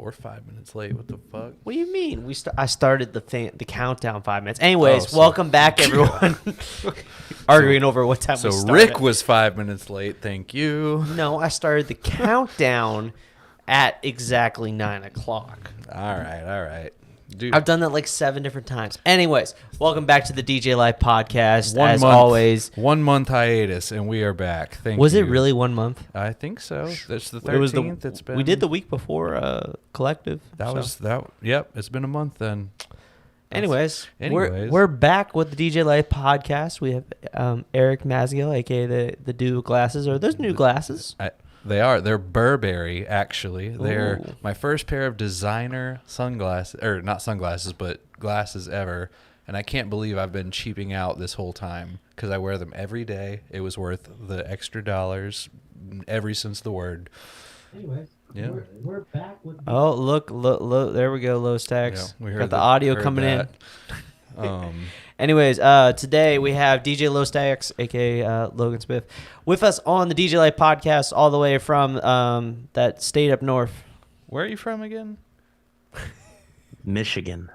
we're 5 minutes late. What the fuck? What do you mean? I started the countdown 5 minutes. Anyways, Oh, welcome back, everyone. Arguing over what time we So started. Rick was 5 minutes late. Thank you. No, I started the countdown at exactly 9 o'clock. All right. Dude, I've done that like 7 different times. Anyways, welcome back to the DJ Life podcast. As month, always, 1 month hiatus, and we are back. Thank you. Was it really 1 month? I think so. That's the 13th. It was It's been. We did the week before collective. That was that. Yep, it's been a month then. Anyways, Anyways. we're back with the DJ Life podcast. We have Erik Massengale, aka the dude with glasses. Are those new glasses? They are. They're Burberry, actually. They're Ooh. my first pair of designer sunglasses, or not sunglasses, but glasses ever. And I can't believe I've been cheaping out this whole time because I wear them every day. It was worth the extra dollars, every sense of the word. Anyway, yeah, we're back with. Oh, look, there we go, low stacks. Yeah, we got the audio coming in. Anyways, today we have DJ Low Stacks, aka Logan Smith, with us on the DJ Life podcast, all the way from that state up north. Where are you from again? Michigan.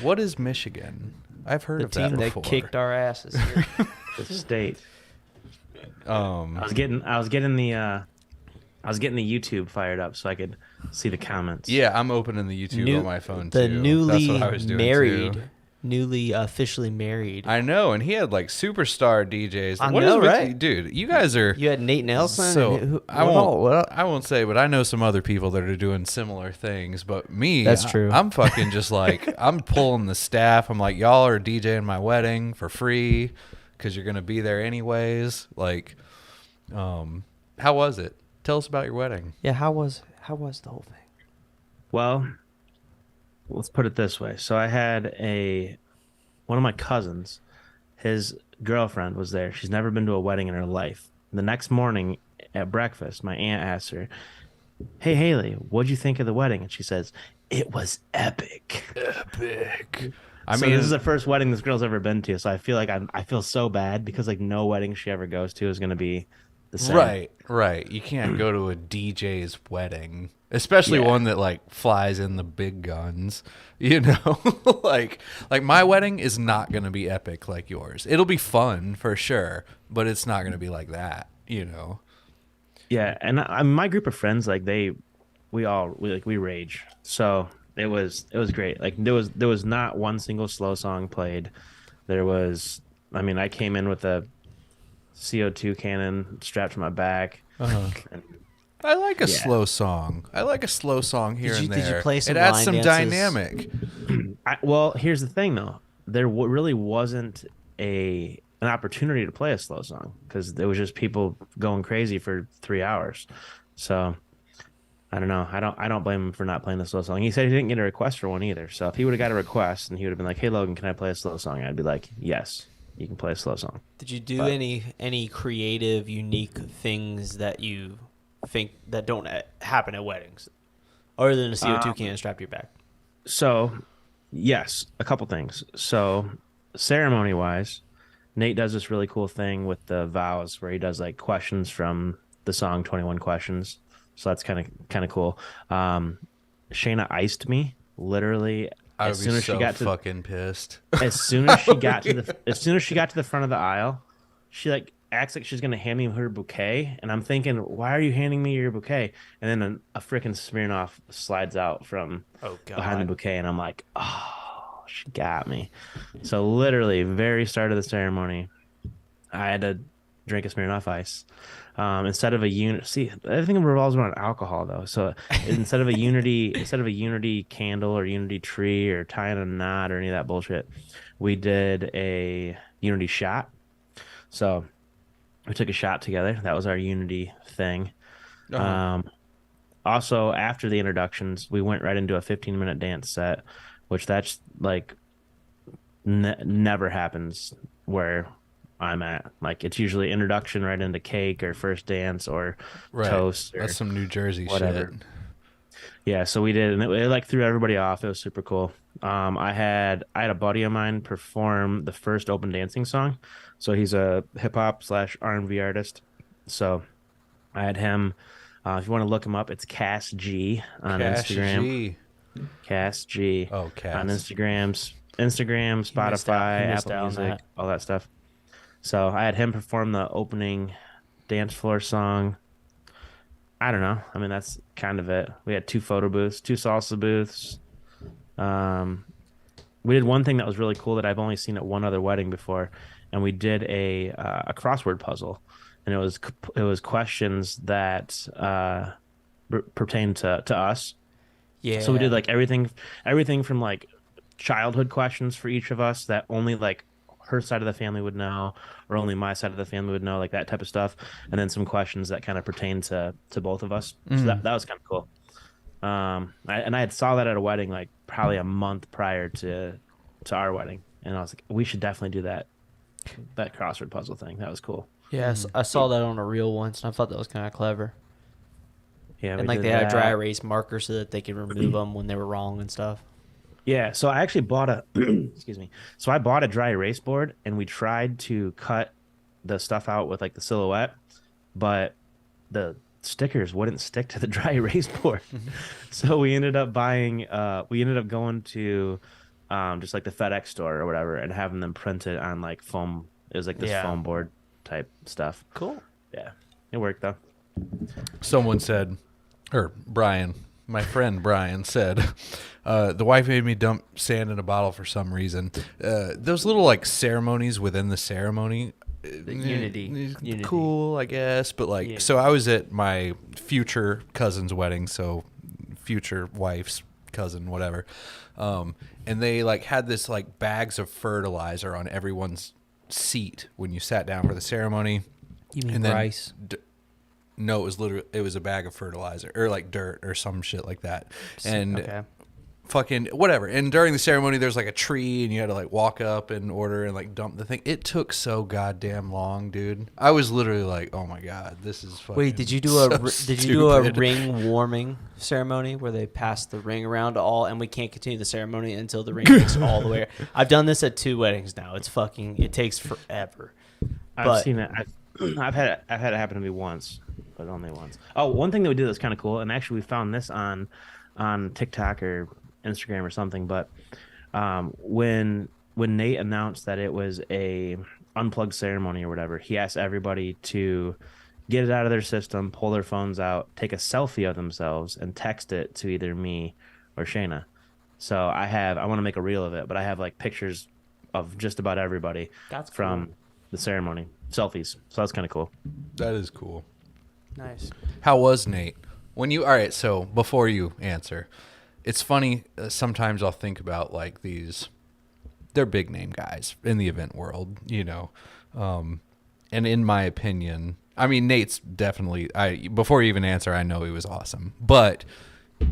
What is Michigan? I've heard of that before. The team that kicked our asses. Here. The state. I was getting the YouTube fired up so I could see the comments. Yeah, I'm opening the YouTube on my phone too. The newly That's what I was doing married. Too. Newly officially married. I know, and he had like superstar DJs. I What know, is with right? you? Dude, you guys are. You had Nate Nelson. So I won't say, but I know some other people that are doing similar things. But me, that's true. I'm fucking just like I'm pulling the staff. I'm like, y'all are DJing my wedding for free because you're gonna be there anyways. Like, how was it? Tell us about your wedding. Yeah, how was the whole thing? Well, let's put it this way. So I had one of my cousins, his girlfriend was there. She's never been to a wedding in her life. The next morning at breakfast, my aunt asked her, "Hey, Haley, what'd you think of the wedding?" And she says, "It was epic." Epic. I mean, this is the first wedding this girl's ever been to, so I feel like I feel so bad because like no wedding she ever goes to is going to be the same. Right. You can't go to a DJ's wedding, especially one that like flies in the big guns, you know? like my wedding is not going to be epic like yours. It'll be fun for sure, but it's not going to be like that, you know? Yeah. And my group of friends, like we rage. So it was great. Like there was not one single slow song played. I came in with a CO2 cannon strapped to my back. I like a slow song. I like a slow song here and there. Did you play some It adds line some dances? dynamic. Well, here's the thing, though. There really wasn't an opportunity to play a slow song because there was just people going crazy for 3 hours. So I don't know. I don't blame him for not playing the slow song. He said he didn't get a request for one either. So if he would have got a request and he would have been like, "Hey, Logan, can I play a slow song?" I'd be like, "Yes, you can play a slow song." Did you do any creative, unique things that you think that don't happen at weddings, other than a CO2 can strapped to your back? So, yes, a couple things. So, ceremony-wise, Nate does this really cool thing with the vows where he does like questions from the song 21 Questions. So that's kind of cool. Shayna iced me literally I as would soon be as so she got to fucking pissed. as soon as she got to the front of the aisle, she like acts like she's gonna hand me her bouquet, and I'm thinking, why are you handing me your bouquet? And then a freaking Smirnoff slides out from behind the bouquet, and I'm like, oh, she got me. So literally, very start of the ceremony, I had to drink a Smirnoff Ice. Instead of a everything revolves around alcohol though. So instead of a unity candle or unity tree or tying a knot or any of that bullshit, we did a unity shot. So we took a shot together. That was our unity thing. Also, after the introductions, we went right into a 15-minute dance set, which that's like never happens where I'm at. Like it's usually introduction right into cake or first dance or toast. Or that's some New Jersey whatever. shit. Yeah, so we did, and it like threw everybody off. It was super cool. I had a buddy of mine perform the first open dancing song. So he's a hip hop / R&B artist. So I had him If you want to look him up, it's Cass G on Cash Instagram. G. Cass G Oh, Cass. on Instagram, He missed out Spotify, on Apple Music, that. all that stuff. So I had him perform the opening dance floor song. I don't know. I mean, that's kind of it. We had 2 photo booths, 2 salsa booths. We did one thing that was really cool that I've only seen at one other wedding before, and we did a crossword puzzle, and it was questions that pertain to us. Yeah. So we did like everything from like childhood questions for each of us that only like her side of the family would know, or only my side of the family would know, like that type of stuff, and then some questions that kind of pertain to both of us. So that was kind of cool. I had saw that at a wedding like probably a month prior to our wedding, and I was like, we should definitely do that crossword puzzle thing. That was cool. Yes, I saw that on a reel once, and I thought that was kind of clever. Yeah, And we like did they had a that. dry erase marker so that they could remove them when they were wrong and stuff. Yeah, so I actually bought a excuse me. So I bought a dry erase board, and we tried to cut the stuff out with like the silhouette, but the stickers wouldn't stick to the dry erase board. So we ended up going to just like the FedEx store or whatever, and having them printed on like foam. It was like this Yeah. foam board type stuff. Cool. Yeah, it worked though. Someone said, or Brian, my friend Brian said, the wife made me dump sand in a bottle for some reason. Those little like ceremonies within the ceremony, Unity. cool, I guess. But like, Yeah. so I was at my future cousin's wedding, so future wife's cousin, whatever. And they like had this like bags of fertilizer on everyone's seat when you sat down for the ceremony. You mean And then rice? No, it was a bag of fertilizer or like dirt or some shit like that. And Okay. fucking whatever. And during the ceremony, there's like a tree, and you had to like walk up in order and like dump the thing. It took so goddamn long, dude. I was literally like, oh my god, this is fucking. Wait, did you do a ring warming ceremony where they pass the ring around to all, and we can't continue the ceremony until the ring gets all the way? I've done this at 2 weddings now. It takes forever. I've But- seen it. I've had it happen to me once, but only once. Oh, one thing that we did that's kind of cool, and actually we found this on TikTok or Instagram or something. But when Nate announced that it was a unplugged ceremony or whatever, he asked everybody to get it out of their system, pull their phones out, take a selfie of themselves, and text it to either me or Shayna. So I want to make a reel of it, but I have like pictures of just about everybody That's from cool. the ceremony, selfies. So that's kind of cool. That is cool. Nice. How was Nate? All right, so before you answer, it's funny, sometimes I'll think about like they're big name guys in the event world, you know. And in my opinion, I mean, Nate's definitely, before you even answer, I know he was awesome. But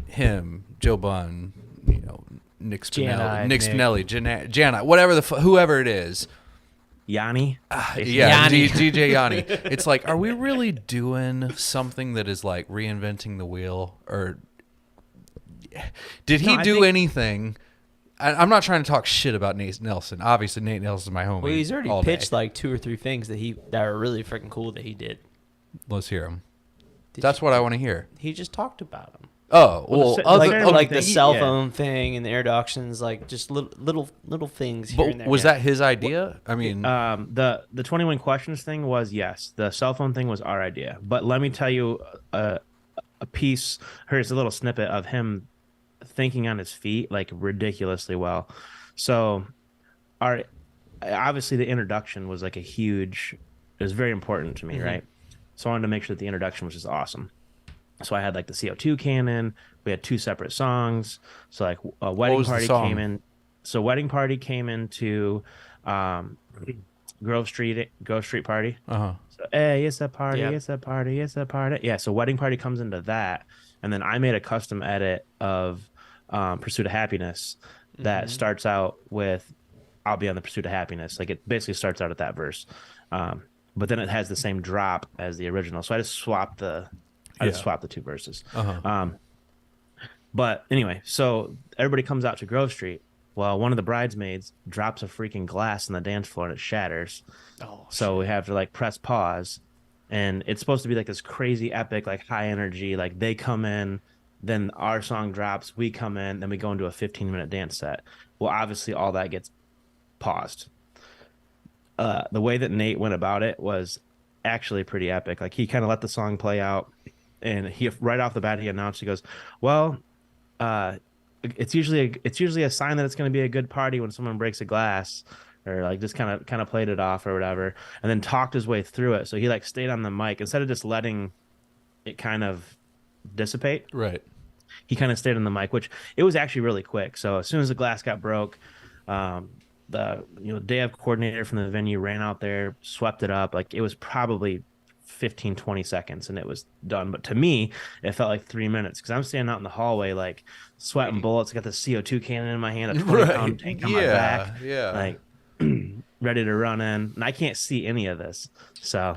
him, Joe Bunn, you know, Nick Spinelli, Jana, whatever whoever it is. Yanni. Yeah, Yanni. DJ Yanni. It's like, are we really doing something that is like reinventing the wheel? Or did he do anything? I'm not trying to talk shit about Nate Nelson. Obviously, Nate Nelson's my homie. Well, he's already all pitched day. like 2 or 3 things that are really freaking cool that he did. Let's hear him. That's what I want to hear. He just talked about them. Oh, Well, well, Like the thing, cell yeah. phone thing and the introductions, like just little things here and but there. was that his idea? I mean, The 21 questions thing was, yes. The cell phone thing was our idea. But let me tell you a piece, here's a little snippet of him thinking on his feet like ridiculously well. So obviously the introduction was like it was very important to me, right? So I wanted to make sure that the introduction was just awesome. So I had like the CO2 cannon. We had 2 separate songs. So like a wedding was the party song? came in. So wedding party came into Grove Street party. uh-huh. So hey, it's a party, Yep. it's a party, it's a party. Yeah. So wedding party comes into that, and then I made a custom edit of Pursuit of Happiness that starts out with "I'll be on the pursuit of happiness." Like it basically starts out at that verse, but then it has the same drop as the original. So I just swapped the 2 verses. Uh-huh. But anyway, so everybody comes out to Grove Street. Well, one of the bridesmaids drops a freaking glass on the dance floor and it shatters. Oh, So we have to like press pause, and it's supposed to be like this crazy epic, like high energy. Like they come in, then our song drops, we come in, then we go into a 15-minute dance set. Well, obviously all that gets paused. The way that Nate went about it was actually pretty epic. Like he kind of let the song play out, and he right off the bat he announced, he goes, "Well, uh, it's usually a sign that it's going to be a good party when someone breaks a glass." Or like just kind of played it off or whatever, and then talked his way through it. So he like stayed on the mic instead of just letting it kind of dissipate. Right. He kind of stayed on the mic, which it was actually really quick. So as soon as the glass got broke, the day of coordinator from the venue ran out there, swept it up. Like it was probably 15, 20 seconds and it was done. But to me, it felt like 3 minutes because I'm standing out in the hallway, like sweating bullets. I got the CO2 cannon in my hand, a 20-pound tank on my back. Yeah. Like ready to run in. And I can't see any of this. So,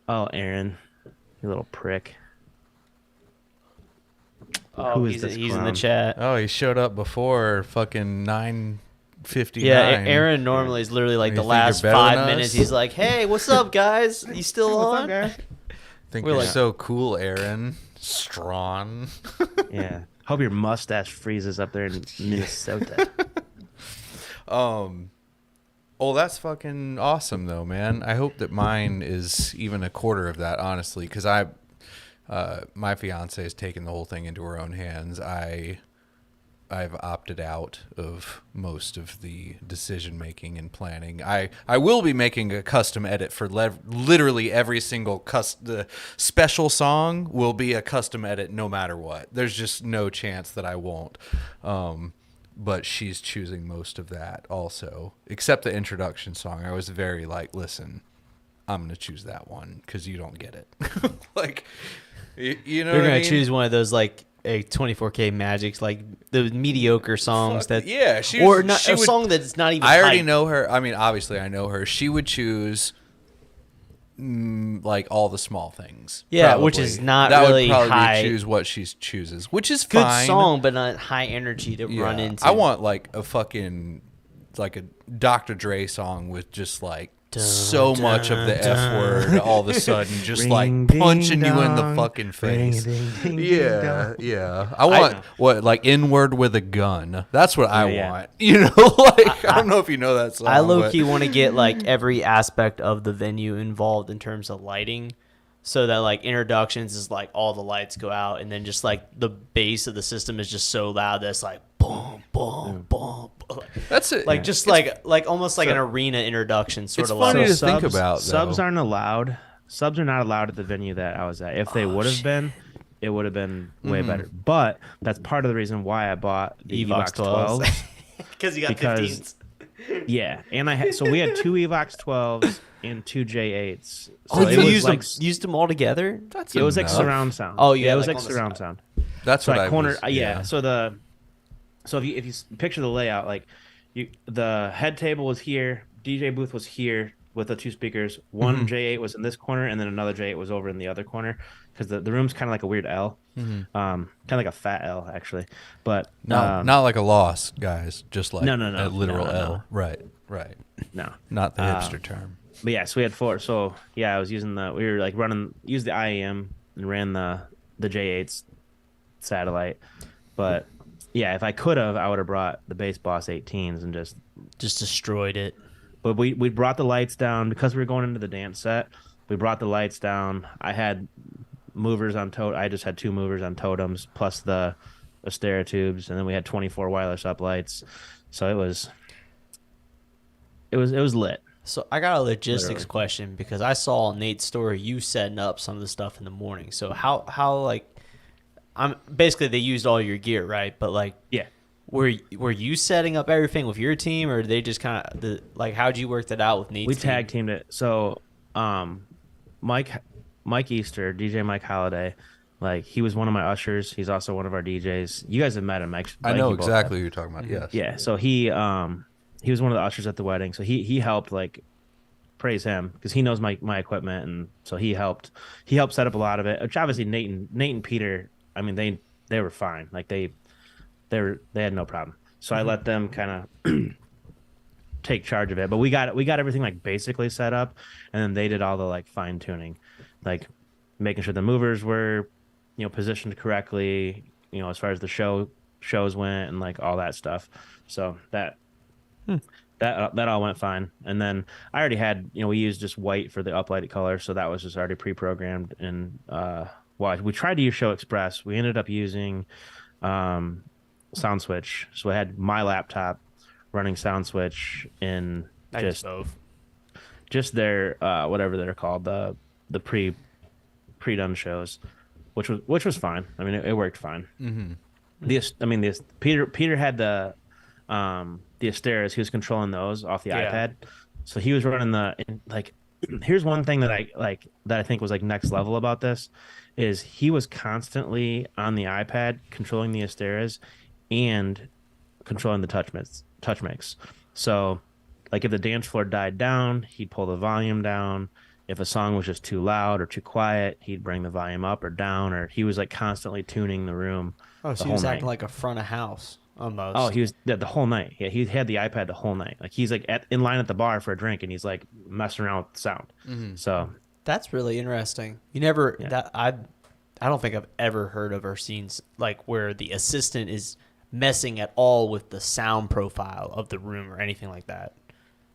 oh, Aaron, you little prick. Oh, he's in the chat. Oh, he showed up before fucking 9:59. Yeah, Aaron normally is literally like the last 5 minutes. He's like, "Hey, what's up, guys? You still on?" What's up, guys? Think we're like, so cool, Aaron. Strawn. Yeah. Hope your mustache freezes up there in Minnesota. Oh, that's fucking awesome, though, man. I hope that mine is even a quarter of that, honestly, because my fiance has taken the whole thing into her own hands. I've opted out of most of the decision making and planning. I will be making a custom edit for literally every single the special song will be a custom edit no matter what. There's just no chance that I won't. But she's choosing most of that also, except the introduction song. I was very like, listen, I'm going to choose that one because you don't get it. Like, you know, you're going to choose one of those like a 24K Magics, like the mediocre songs that, yeah, song that's not even. I already know her. I mean, obviously, I know her. She would choose like all the small things. Yeah, probably. Which is not that really would probably high. Choose what she chooses, which is good fine. song, but not high energy to run into. I want like a fucking like a Dr. Dre song with just like so much of the F word all of a sudden, just Ring, like ding, punching you in the dong. fucking face. Ring, ding, ding, Yeah, ding, yeah. I want what like N-word with a gun. That's what I Yeah. want. You know, like I don't know if you know that song. I low-key want to get like every aspect of the venue involved in terms of lighting, so that like introductions is like all the lights go out, and then just like the bass of the system is just so loud that it's like boom, boom, boom. That's it. Like just like almost like an arena introduction sort it's of funny level. to think about. Subs though. aren't allowed. Subs are not allowed at the venue that I was at. If they would have been, it would have been way better. But that's part of the reason why I bought the Evox 12s. Because you got 15s. Yeah, and so we had two Evox 12s and two J8s. So Oh, it you was used them all together? That's it was like enough. surround sound. Oh, yeah, it was like like on the surround side. sound. That's So what like I corner. was, Yeah. So if you picture the layout, like the head table was here, DJ booth was here with the two speakers. One J8 was in this corner, and then another J8 was over in the other corner because the room's kind of like a weird L, kind of like a fat L actually. But not like a loss, guys. Just like No. a literal No. L. Right. no. Not the hipster term. But yeah, so we had four. So yeah, I was using we were like used the IAM and ran the J8's satellite. But yeah, if I could have, I would have brought the Bass Boss 18s and just destroyed it. But we brought the lights down because we were going into the dance set. We brought the lights down. I had movers on I just had two movers on totems plus the Astera tubes, and then we had 24 wireless uplights. So it was lit. So I got a logistics Literally. question because I saw on Nate's story you setting up some of the stuff in the morning. So how like I'm basically they used all your gear, right? But like Yeah. were you setting up everything with your team, or did they just kind of like how'd you work that out with Nate's We team? tag teamed it. So Mike Easter, DJ Mike Holiday, like he was one of my ushers. He's also one of our DJs. You guys have met him. I know exactly who you're talking about. Yes. Yeah. So he was one of the ushers at the wedding. So he helped, like, praise him because he knows my equipment, and so he helped set up a lot of it. Which obviously Nate and Peter, I mean they were fine. Like they had no problem. So I let them kind of take charge of it. But we got everything like basically set up, and then they did all the like fine tuning. like making sure the movers were, positioned correctly, as far as the shows went and like all that stuff. So that all went fine. And then I already had, we used just white for the uplighted color, so that was just already pre-programmed. And well, we tried to use Show Express. We ended up using Sound Switch. So I had my laptop running Sound Switch in just their whatever they're called, the pre-done shows, which was fine. I mean, it worked fine. Mm-hmm. Peter had the Asteras. He was controlling those off the iPad, so he was running here's one thing that I think was like next level about this is he was constantly on the iPad controlling the Asteras and controlling the touch mix. So like if the dance floor died down, he'd pull the volume down. If a song was just too loud or too quiet, he'd bring the volume up or down, or he was like constantly tuning the room. Oh, so he was acting like a front of house almost. Oh, he was the whole night. Yeah, he had the iPad the whole night. Like he's like in line at the bar for a drink, and he's like messing around with the sound. Mm-hmm. So that's really interesting. You never I don't think I've ever heard of or seen like where the assistant is messing at all with the sound profile of the room or anything like that.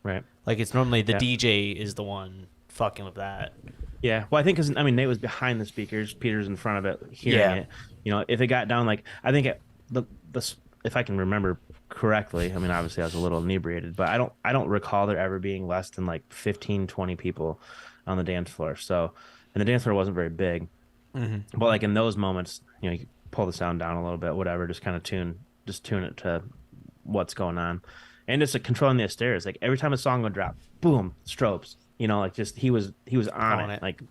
Right. Like it's normally the DJ is the one fucking with that. Yeah. Well, I think Nate was behind the speakers. Peter's in front of it, hearing it. If it got down, like I think if I can remember correctly, I mean, obviously I was a little inebriated, but I don't recall there ever being less than like 15, 20 people on the dance floor. So, and the dance floor wasn't very big, but like in those moments, you pull the sound down a little bit, whatever, just kind of tune it to what's going on. And just like controlling the Asteras, like every time a song would drop, boom, strobes. Like just he was on it. Like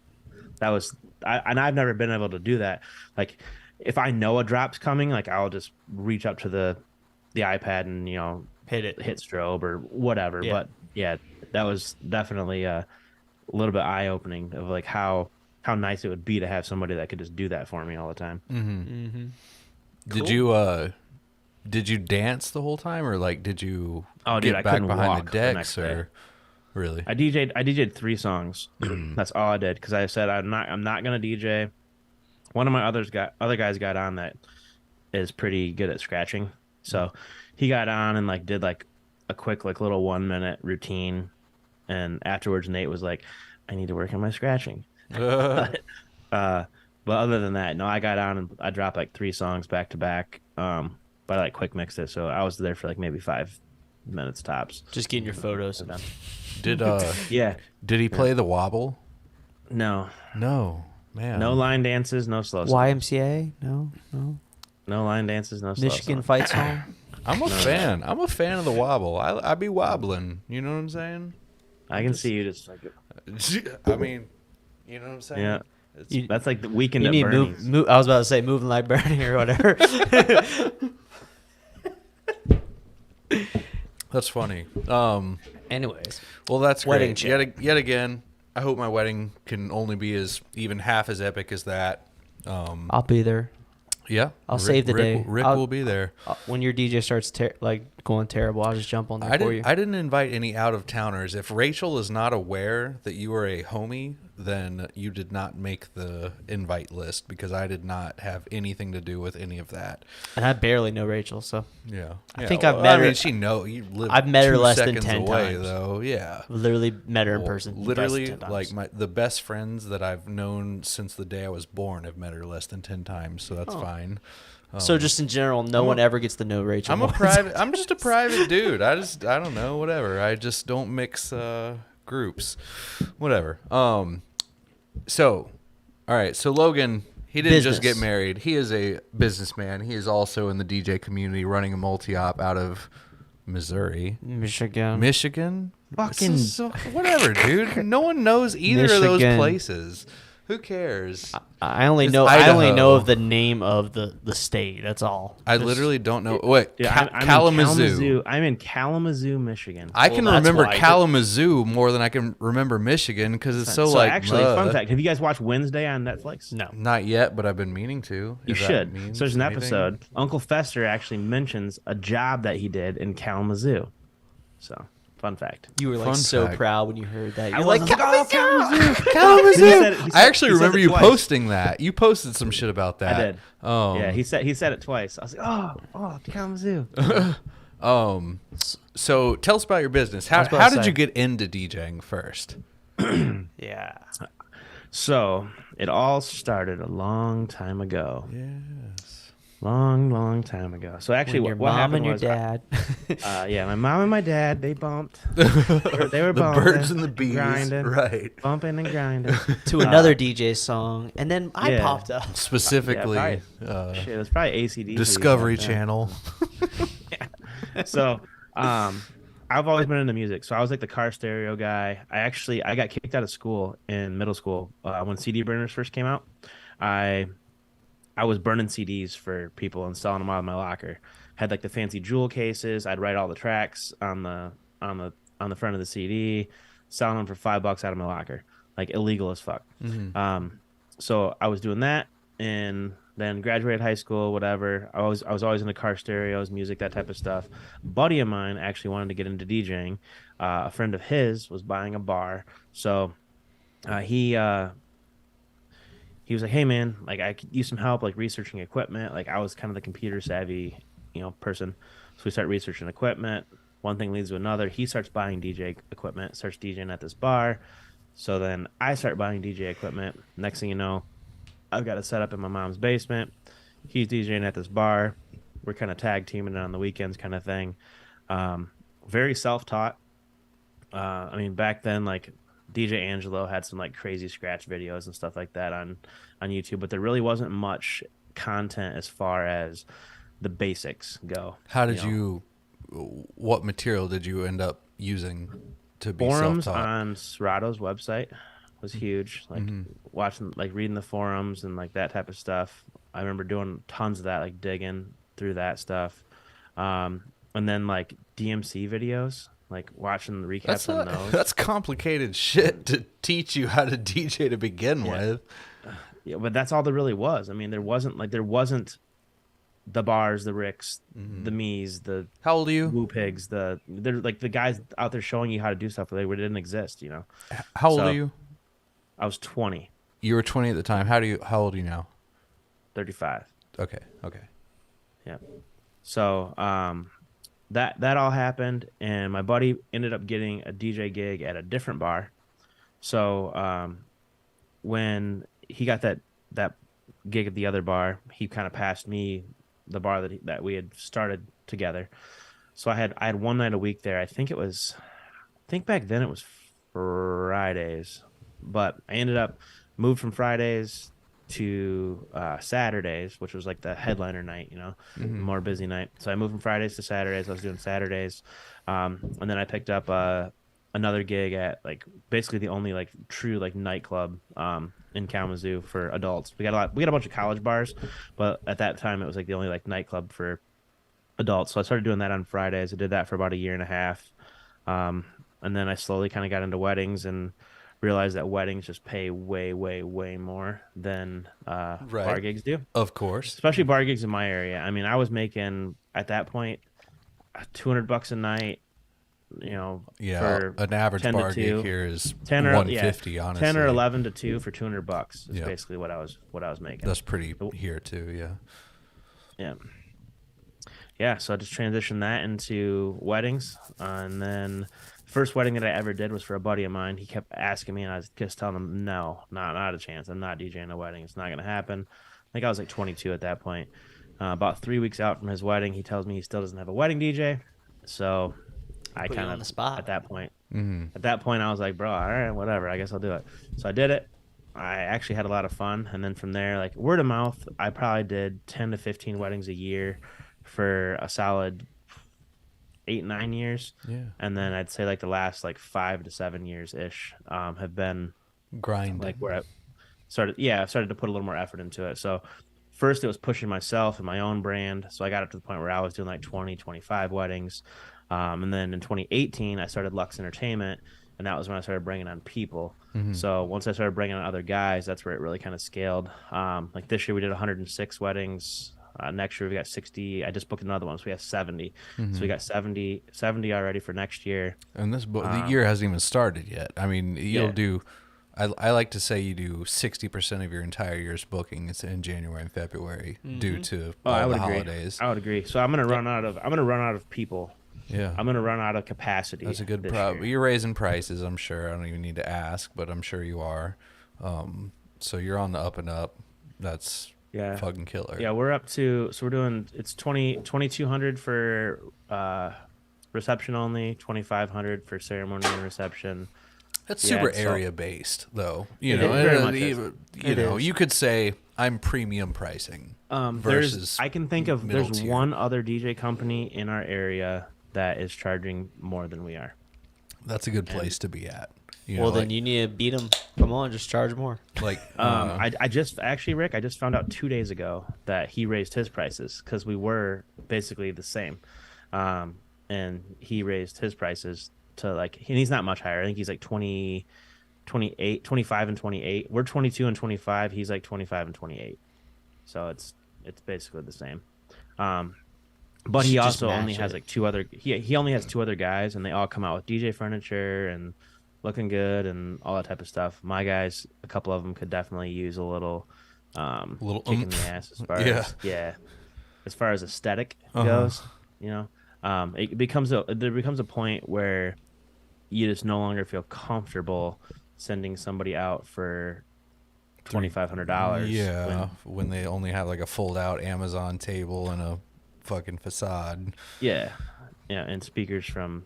that was, and I've never been able to do that. Like if I know a drop's coming, like I'll just reach up to the iPad and hit strobe or whatever. Yeah. But yeah, that was definitely a little bit eye opening of like how nice it would be to have somebody that could just do that for me all the time. Mm-hmm. Mm-hmm. Cool. Did you dance the whole time, or like did you get back behind the decks, or really? I DJ'd 3 songs. That's all I did because I said I'm not gonna DJ. One of my other guys got on that is pretty good at scratching, so he got on and like did like a quick like little 1 minute routine, and afterwards Nate was like, I need to work on my scratching. But other than that, no, I got on and I dropped like 3 songs back to back. But I like quick mixed it, so I was there for like maybe 5 minutes tops. Just getting your photos. Did yeah? Did he play the wobble? No, man. No line dances, no slow songs. YMCA? No. No line dances, no slow Michigan songs. fight song. I'm a fan. I'm a fan of the wobble. I be wobbling. You know what I'm saying? I can see you just like. I mean, you know what I'm saying? Yeah. That's like the weekend at Bernie's. Move, I was about to say moving like Bernie or whatever. That's funny. Anyways, well, that's wedding great. Yet again, I hope my wedding can only be even half as epic as that. I'll be there. Yeah, I'll save the day. Rick will be there. When your DJ starts going terrible, I'll just jump on there for you. I didn't invite any out of towners. If Rachel is not aware that you are a homie, then you did not make the invite list because I did not have anything to do with any of that. And I barely know Rachel, so yeah. I think I've met her. I mean, she know you live. I've met her less than 10 times, though. Yeah, literally met her in person. Literally, like the best friends that I've known since the day I was born have met her less than 10 times, so that's fine. So just in general, no one ever gets to know Rachel. I'm just a private dude. I don't know, whatever. I just don't mix groups, whatever. So, all right. So Logan, he didn't just get married. He is a businessman. He is also in the DJ community, running a multi-op out of Missouri, Michigan. Fucking whatever, dude. No one knows either of those places. Who cares? I only know of the name of the state. That's all. I literally don't know. Wait, I'm Kalamazoo. I'm in Kalamazoo, Michigan. I can remember Kalamazoo more than I can remember Michigan because it's so actually, fun fact: have you guys watched Wednesday on Netflix? No, not yet, but I've been meaning to. You should. So there's an episode. Uncle Fester actually mentions a job that he did in Kalamazoo. So Fun fact. You were like Fun so fact. proud when you heard that. You're I like, was like, "Oh, Kalamazoo! He I actually he said remember it you twice. posting that. You posted some shit about that. I did. Um, Yeah, he said it twice. I was like, oh, Kalamazoo. So tell us about your business. I was about How to did say. you get into DJing first? yeah. So it all started a long time ago. Yes. Long time ago. So actually, When your what mom happened and your was, dad. yeah, my mom and my dad, they bumped. They were The bumping, birds and the bees. grinding, Right. bumping and grinding. to another DJ song, and then I yeah. popped up. Specifically, Shit, it was probably ACD. Discovery Channel. So, I've always been into music. So I was like the car stereo guy. I got kicked out of school in middle school when CD burners first came out. I was burning CDs for people and selling them out of my locker. Had like the fancy jewel cases. I'd write all the tracks on the front of the CD, selling them for $5 out of my locker, like illegal as fuck. So I was doing that, and then graduated high school, whatever. I was always into car stereos, music, that type of stuff. A buddy of mine actually wanted to get into DJing. A friend of his was buying a bar, so he was like, "Hey man, like I could use some help, like researching equipment." Like I was kind of the computer savvy, person. So we start researching equipment. One thing leads to another. He starts buying DJ equipment, starts DJing at this bar. So then I start buying DJ equipment. Next thing you know, I've got it set up in my mom's basement. He's DJing at this bar. We're kind of tag teaming it on the weekends, kind of thing. Very self-taught. I mean, back then, like DJ Angelo had some like crazy scratch videos and stuff like that on YouTube, but there really wasn't much content as far as the basics go. How did what material did you end up using to be Forums self-taught? on Serato's website was huge. Like watching, like reading the forums and like that type of stuff. I remember doing tons of that, like digging through that stuff. And then like DMC videos, like watching the recaps on those. That's complicated shit to teach you how to DJ to begin with. Yeah, but that's all there really was. I mean, there wasn't the bars, the Ricks, the Me's, the How old are you? Woo Pigs, they're like the guys out there showing you how to do stuff, but they didn't exist, How old So- are you? I was 20, You were 20 at the time. How old are you now? 35. Okay. Yeah. So that all happened, and my buddy ended up getting a DJ gig at a different bar. So when he got that gig at the other bar, he kind of passed me the bar that we had started together. So I had one night a week there. I think back then it was Fridays, but I ended up moved from Fridays to Saturdays, which was like the headliner night, the more busy night. So I moved from Fridays to Saturdays. I was doing Saturdays, and then I picked up another gig at like basically the only like true like nightclub in Kalamazoo for adults. We got a bunch of college bars, but at that time it was like the only like nightclub for adults. So I started doing that on Fridays. I did that for about a year and a half, and then I slowly kind of got into weddings and realized that weddings just pay way more than bar gigs do. Of course. Especially bar gigs in my area. I mean, I was making at that point $200 a night. For an average 10 to bar 2. gig here is 10 or 150. Honestly, 10 or 11 to 2 for $200 is basically what I was making. That's pretty here too. Yeah. So I just transitioned that into weddings, and then the first wedding that I ever did was for a buddy of mine. He kept asking me, and I was just telling him, no, not a chance. I'm not DJing a wedding. It's not going to happen. I think I was like 22 at that point. About 3 weeks out from his wedding, he tells me he still doesn't have a wedding DJ. So I Put you kind on of the spot. at that point. At that point, I was like, bro, all right, whatever. I guess I'll do it. So I did it. I actually had a lot of fun, and then from there, like word of mouth, I probably did 10 to 15 weddings a year for a solid 8-9 years. Yeah. And then I'd say like the last like 5 to 7 years ish have been Grinding. like where I started to put a little more effort into it. So first it was pushing myself and my own brand. So I got up to the point where I was doing like 20, 25 weddings. And then in 2018, I started Lux Entertainment, and that was when I started bringing on people. So once I started bringing on other guys, that's where it really kind of scaled. Like this year we did 106 weddings. Next year we got 60. I just booked another one, so we have 70. Mm-hmm. So we got 70 already for next year. And the year hasn't even started yet. I mean, you'll Yeah. do. I like to say you do 60% of your entire year's booking is in January and February due to all the holidays. I would agree. So I'm gonna run out of people. Yeah, I'm gonna run out of capacity. that's a good this problem. year. You're raising prices, I'm sure. I don't even need to ask, but I'm sure you are. So you're on the up and up. That's fucking killer. Yeah, we're up to, so we're doing, it's 2,200 for reception only, 2,500 for ceremony and reception. That's Yeah, super so- area based, though. You It know, very and, much is. you know, you could say I'm premium pricing. Versus I can think of, middle there's tier. one other DJ company in our area that is charging more than we are. That's a good place to be at. You Well, know, then like, you need to beat them. Come on, just charge more. like I just actually, Rick, I just found out 2 days ago that he raised his prices because we were basically the same. And he raised his prices to like, and he's not much higher. I think he's like 20, 28, 25 and 28. We're 22 and 25. He's like 25 and 28. So it's basically the same. But he Should just also only match has it. like two other, he only has 2 other guys, and they all come out with DJ furniture and looking good and all that type of stuff. My guys, a couple of them could definitely use a little kick in the ass as far as far as aesthetic goes. You know, there becomes a point where you just no longer feel comfortable sending somebody out for $2,500. yeah, when they only have like a fold out Amazon table and a fucking facade. And speakers from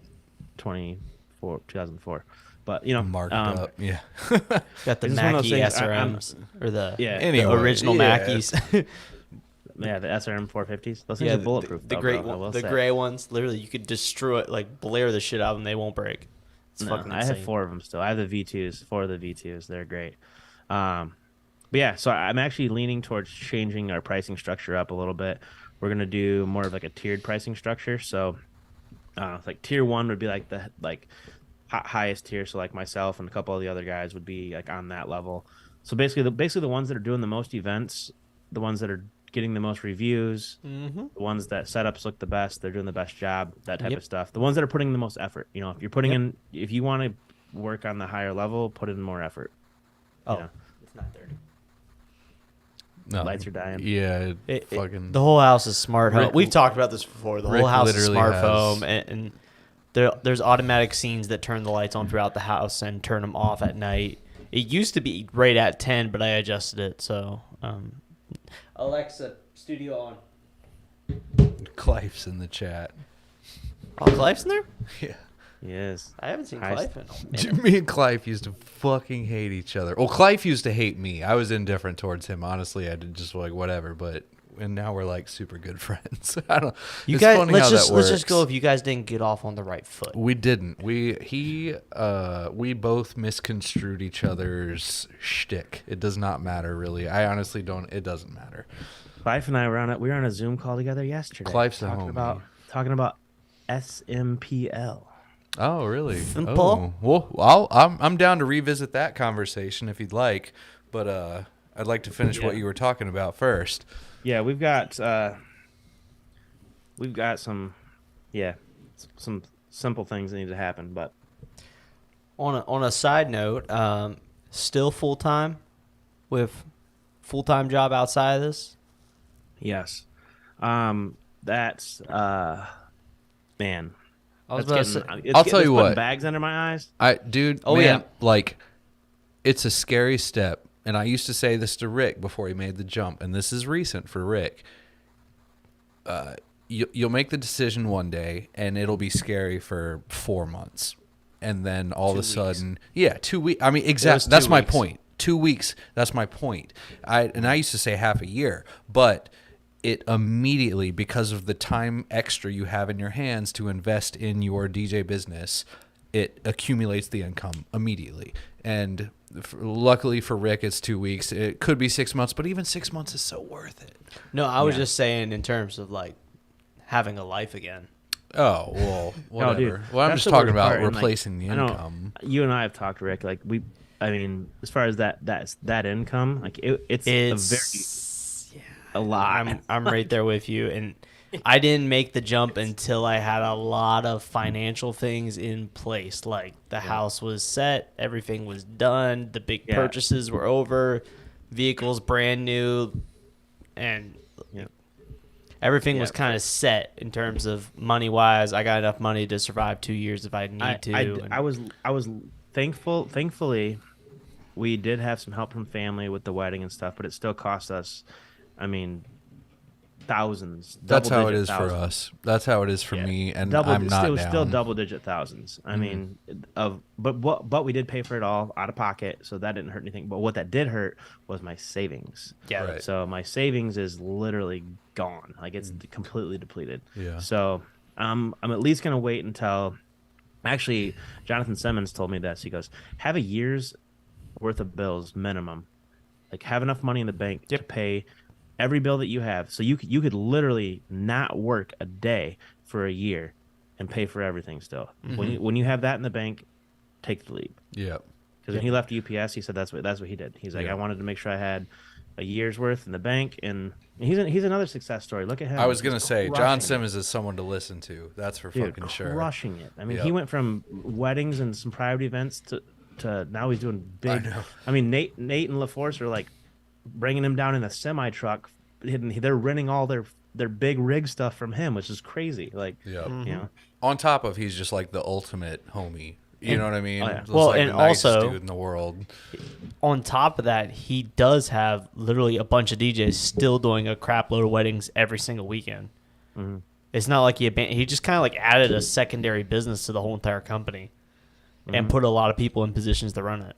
2004. But you know, Marked up. Yeah. Got the It's just one of those Mackie things, SRMs or the, Yeah. the original yeah. Mackies. yeah, the SRM 450s. Those things are bulletproof. the though, great bro, I one, will the say. gray ones. Literally, you could destroy it, like blare the shit out of them. They won't break. It's No, fucking I insane. have 4 of them still. I have the V2s, 4 of the V2s. They're great. But yeah, so I'm actually leaning towards changing our pricing structure up a little bit. We're gonna do more of like a tiered pricing structure. So, like tier 1 would be like the highest tier. So like myself and a couple of the other guys would be like on that level. So basically the ones that are doing the most events, the ones that are getting the most reviews, the ones that setups look the best, they're doing the best job, that type of stuff. The ones that are putting the most effort. You know, if you're putting in, if you want to work on the higher level, put in more effort. Oh, You know? it's not dirty. No. Lights are dying. Yeah. Fucking. The whole house is smart home. Rick- We've talked about this before. The Rick whole house is literally smart has- home, and there's automatic scenes that turn the lights on throughout the house and turn them off at night. It used to be right at 10, but I adjusted it. So, Alexa, studio on. Clive's in the chat. Oh, Clive's in there? Yeah. Yes. I haven't seen Hi- Clive in a minute. Me and Clive used to fucking hate each other. Well, Clive used to hate me. I was indifferent towards him. Honestly, I did just like whatever. But and now we're like super good friends. I don't. You it's guys, funny let's how just that let's just works. go if you guys didn't get off on the right foot. We didn't. We both misconstrued each other's shtick. It does not matter really. I honestly don't. It doesn't matter. Clive and I we were on a Zoom call together yesterday. Clive's a talking homie. about SMPL. Oh, really? Simple. Oh. Well, I'm down to revisit that conversation if you'd like, but I'd like to finish what Yeah. you were talking about first. Yeah, we've got some simple things that need to happen, but On a side note, still full time with full time job outside of this. yes, that's man. I was That's about to getting- say, it's I'll getting- tell it's you putting what. bags under my eyes. Dude, Oh, man, yeah. like, it's a scary step. And I used to say this to Rick before he made the jump, and this is recent for Rick. You'll make the decision one day, and it'll be scary for 4 months. And then all of a sudden, 2 weeks. I mean, exactly. 2 That's my weeks. point. 2 weeks. That's my point. I used to say half a year, but it immediately, because of the time extra you have in your hands to invest in your DJ business, it accumulates the income immediately. And luckily for Rick, it's 2 weeks. It could be 6 months, but even 6 months is so worth it. no, I was Yeah. just saying in terms of like having a life again. Oh, well, whatever. Oh, dude, well, I'm that's just the talking worst about part, and, like, replacing the I know income. You and I have talked, Rick. Like as far as that income, like it's a very. a lot. I'm right there with you, and I didn't make the jump until I had a lot of financial things in place. Like the house was set, everything was done, the big purchases were over, vehicles brand new, and everything was kind of set in terms of money wise. I got enough money to survive 2 years if I need to. I was thankful. Thankfully, we did have some help from family with the wedding and stuff, but it still cost us. I mean, thousands. That's how it is for us. That's how it is for me, and I'm not down. Still double-digit thousands. I mean, but we did pay for it all out of pocket, so that didn't hurt anything. But what that did hurt was my savings. Yeah. Right. So my savings is literally gone. Like it's completely depleted. Yeah. So I'm at least gonna wait until. Actually, Jonathan Simmons told me this. He goes, have a year's worth of bills minimum. Like have enough money in the bank to pay every bill that you have. So you could literally not work a day for a year and pay for everything still. When you have that in the bank, take the leap. Yeah. Because when he left UPS, he said that's what he did. He's like, I wanted to make sure I had a year's worth in the bank, and he's another success story. Look at him. I was gonna say John Simmons it. is someone to listen to. That's for Dude, fucking sure. Crushing it. I mean, he went from weddings and some private events to now he's doing big. I mean, Nate and LaForce are like bringing him down in a semi truck. They're renting all their big rig stuff from him, which is crazy. Like, you know, on top of he's just like the ultimate homie. You know what I mean? Oh, yeah. Just Well, like and the nicest also- dude in the world. On top of that, he does have literally a bunch of DJs still doing a crap load of weddings every single weekend. It's not like he just kind of like added a secondary business to the whole entire company and put a lot of people in positions to run it,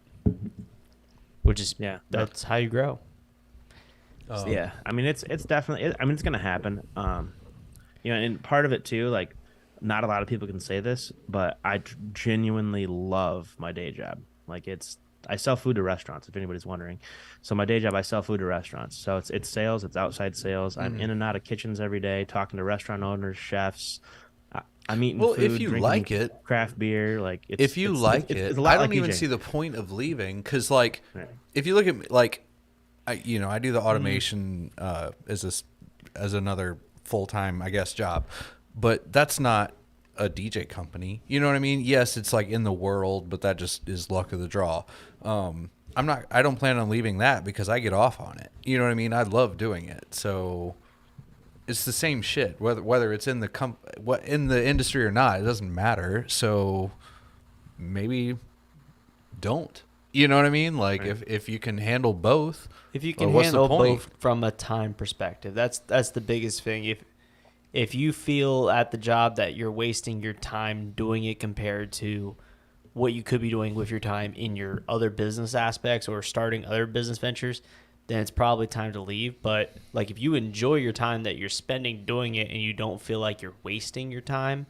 which is that's how you grow. Yeah, I mean it's definitely. I mean it's gonna happen. You know, and part of it too, like not a lot of people can say this, but I genuinely love my day job. Like I sell food to restaurants, if anybody's wondering. So my day job, I sell food to restaurants. So it's sales, it's outside sales. I'm in and out of kitchens every day, talking to restaurant owners, chefs. I'm eating food, if you drinking like it, craft beer, like if you like it, it's a lot I don't like even DJing. see the point of leaving because, like, if you look at like, I do the automation as another full-time, I guess, job, but that's not a DJ company. You know what I mean? Yes, it's like in the world, but that just is luck of the draw. I don't plan on leaving that because I get off on it. You know what I mean? I love doing it. So it's the same shit, whether it's in in the industry or not, it doesn't matter. So maybe don't. You know what I mean? Like if you can handle both. If you can handle both from a time perspective, that's the biggest thing. If you feel at the job that you're wasting your time doing it compared to what you could be doing with your time in your other business aspects or starting other business ventures, then it's probably time to leave. But like if you enjoy your time that you're spending doing it and you don't feel like you're wasting your time,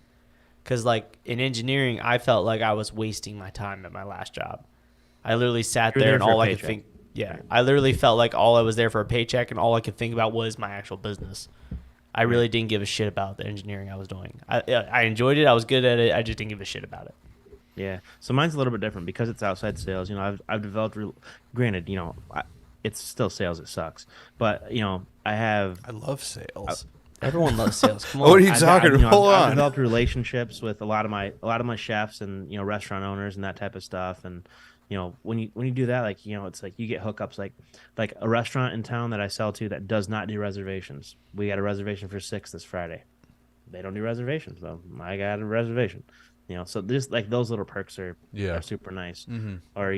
because like in engineering, I felt like I was wasting my time at my last job. I literally sat there and all I could think, I literally felt like all I was there for a paycheck and all I could think about was my actual business. I really didn't give a shit about the engineering I was doing. I enjoyed it. I was good at it. I just didn't give a shit about it. Yeah. So mine's a little bit different because it's outside sales. You know, I've developed. Granted, you know, it's still sales. It sucks, but you know, I love sales. Everyone loves sales. Come on. What are you talking about? Hold I've on. developed relationships with a lot of my chefs and restaurant owners and that type of stuff. And when you do that, like it's like you get hookups. Like a restaurant in town that I sell to that does not do reservations. We got a reservation for 6 this Friday. They don't do reservations though. I got a reservation. So just like those little perks are super nice. Or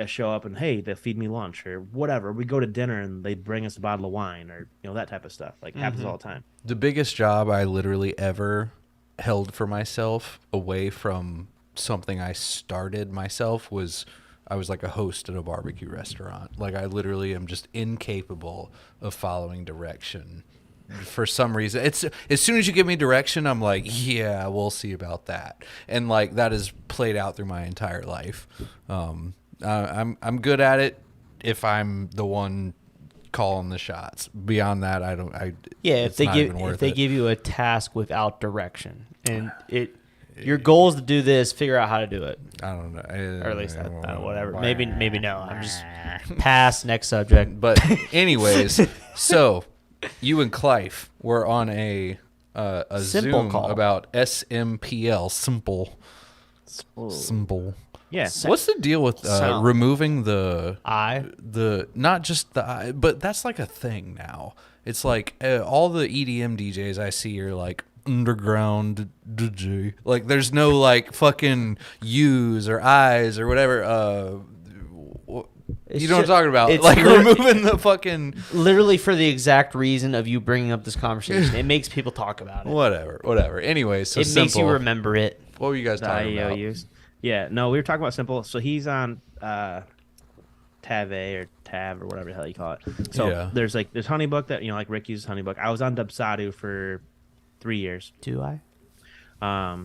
show up and hey, they feed me lunch or whatever. We go to dinner and they bring us a bottle of wine or that type of stuff. Like happens all the time. The biggest job I literally ever held for myself away from something I started myself was I was like a host at a barbecue restaurant. Like I literally am just incapable of following direction. For some reason, it's as soon as you give me direction, I'm like, yeah, we'll see about that. And like that has played out through my entire life. I'm good at it if I'm the one calling the shots. Beyond that, if they give you a task without direction and your goal is to do this, figure out how to do it. I don't know. Or at least whatever. Maybe no. I'm just pass next subject. But anyways, so you and Clive were on a Simple Zoom call. about SMPL, simple. Yeah. What's the deal with Sound. removing the I not just the eye, but that's like a thing now. It's like all the EDM DJs I see are like underground DJ. Like there's no like fucking U's or I's or whatever. It's You know what I'm ju- talking about? it's Like lit- removing the fucking literally for the exact reason of you bringing up this conversation. It makes people talk about it. whatever. Anyway, so It makes you Simple. remember it. What were you guys The talking about? IOUs. Yeah, no, we were talking about Simple. So he's on Tav A or Tav or whatever the hell you call it. So Yeah. there's Honeybook that like Rick uses Honeybook. I was on Dubsadu for 3 years. Do I? I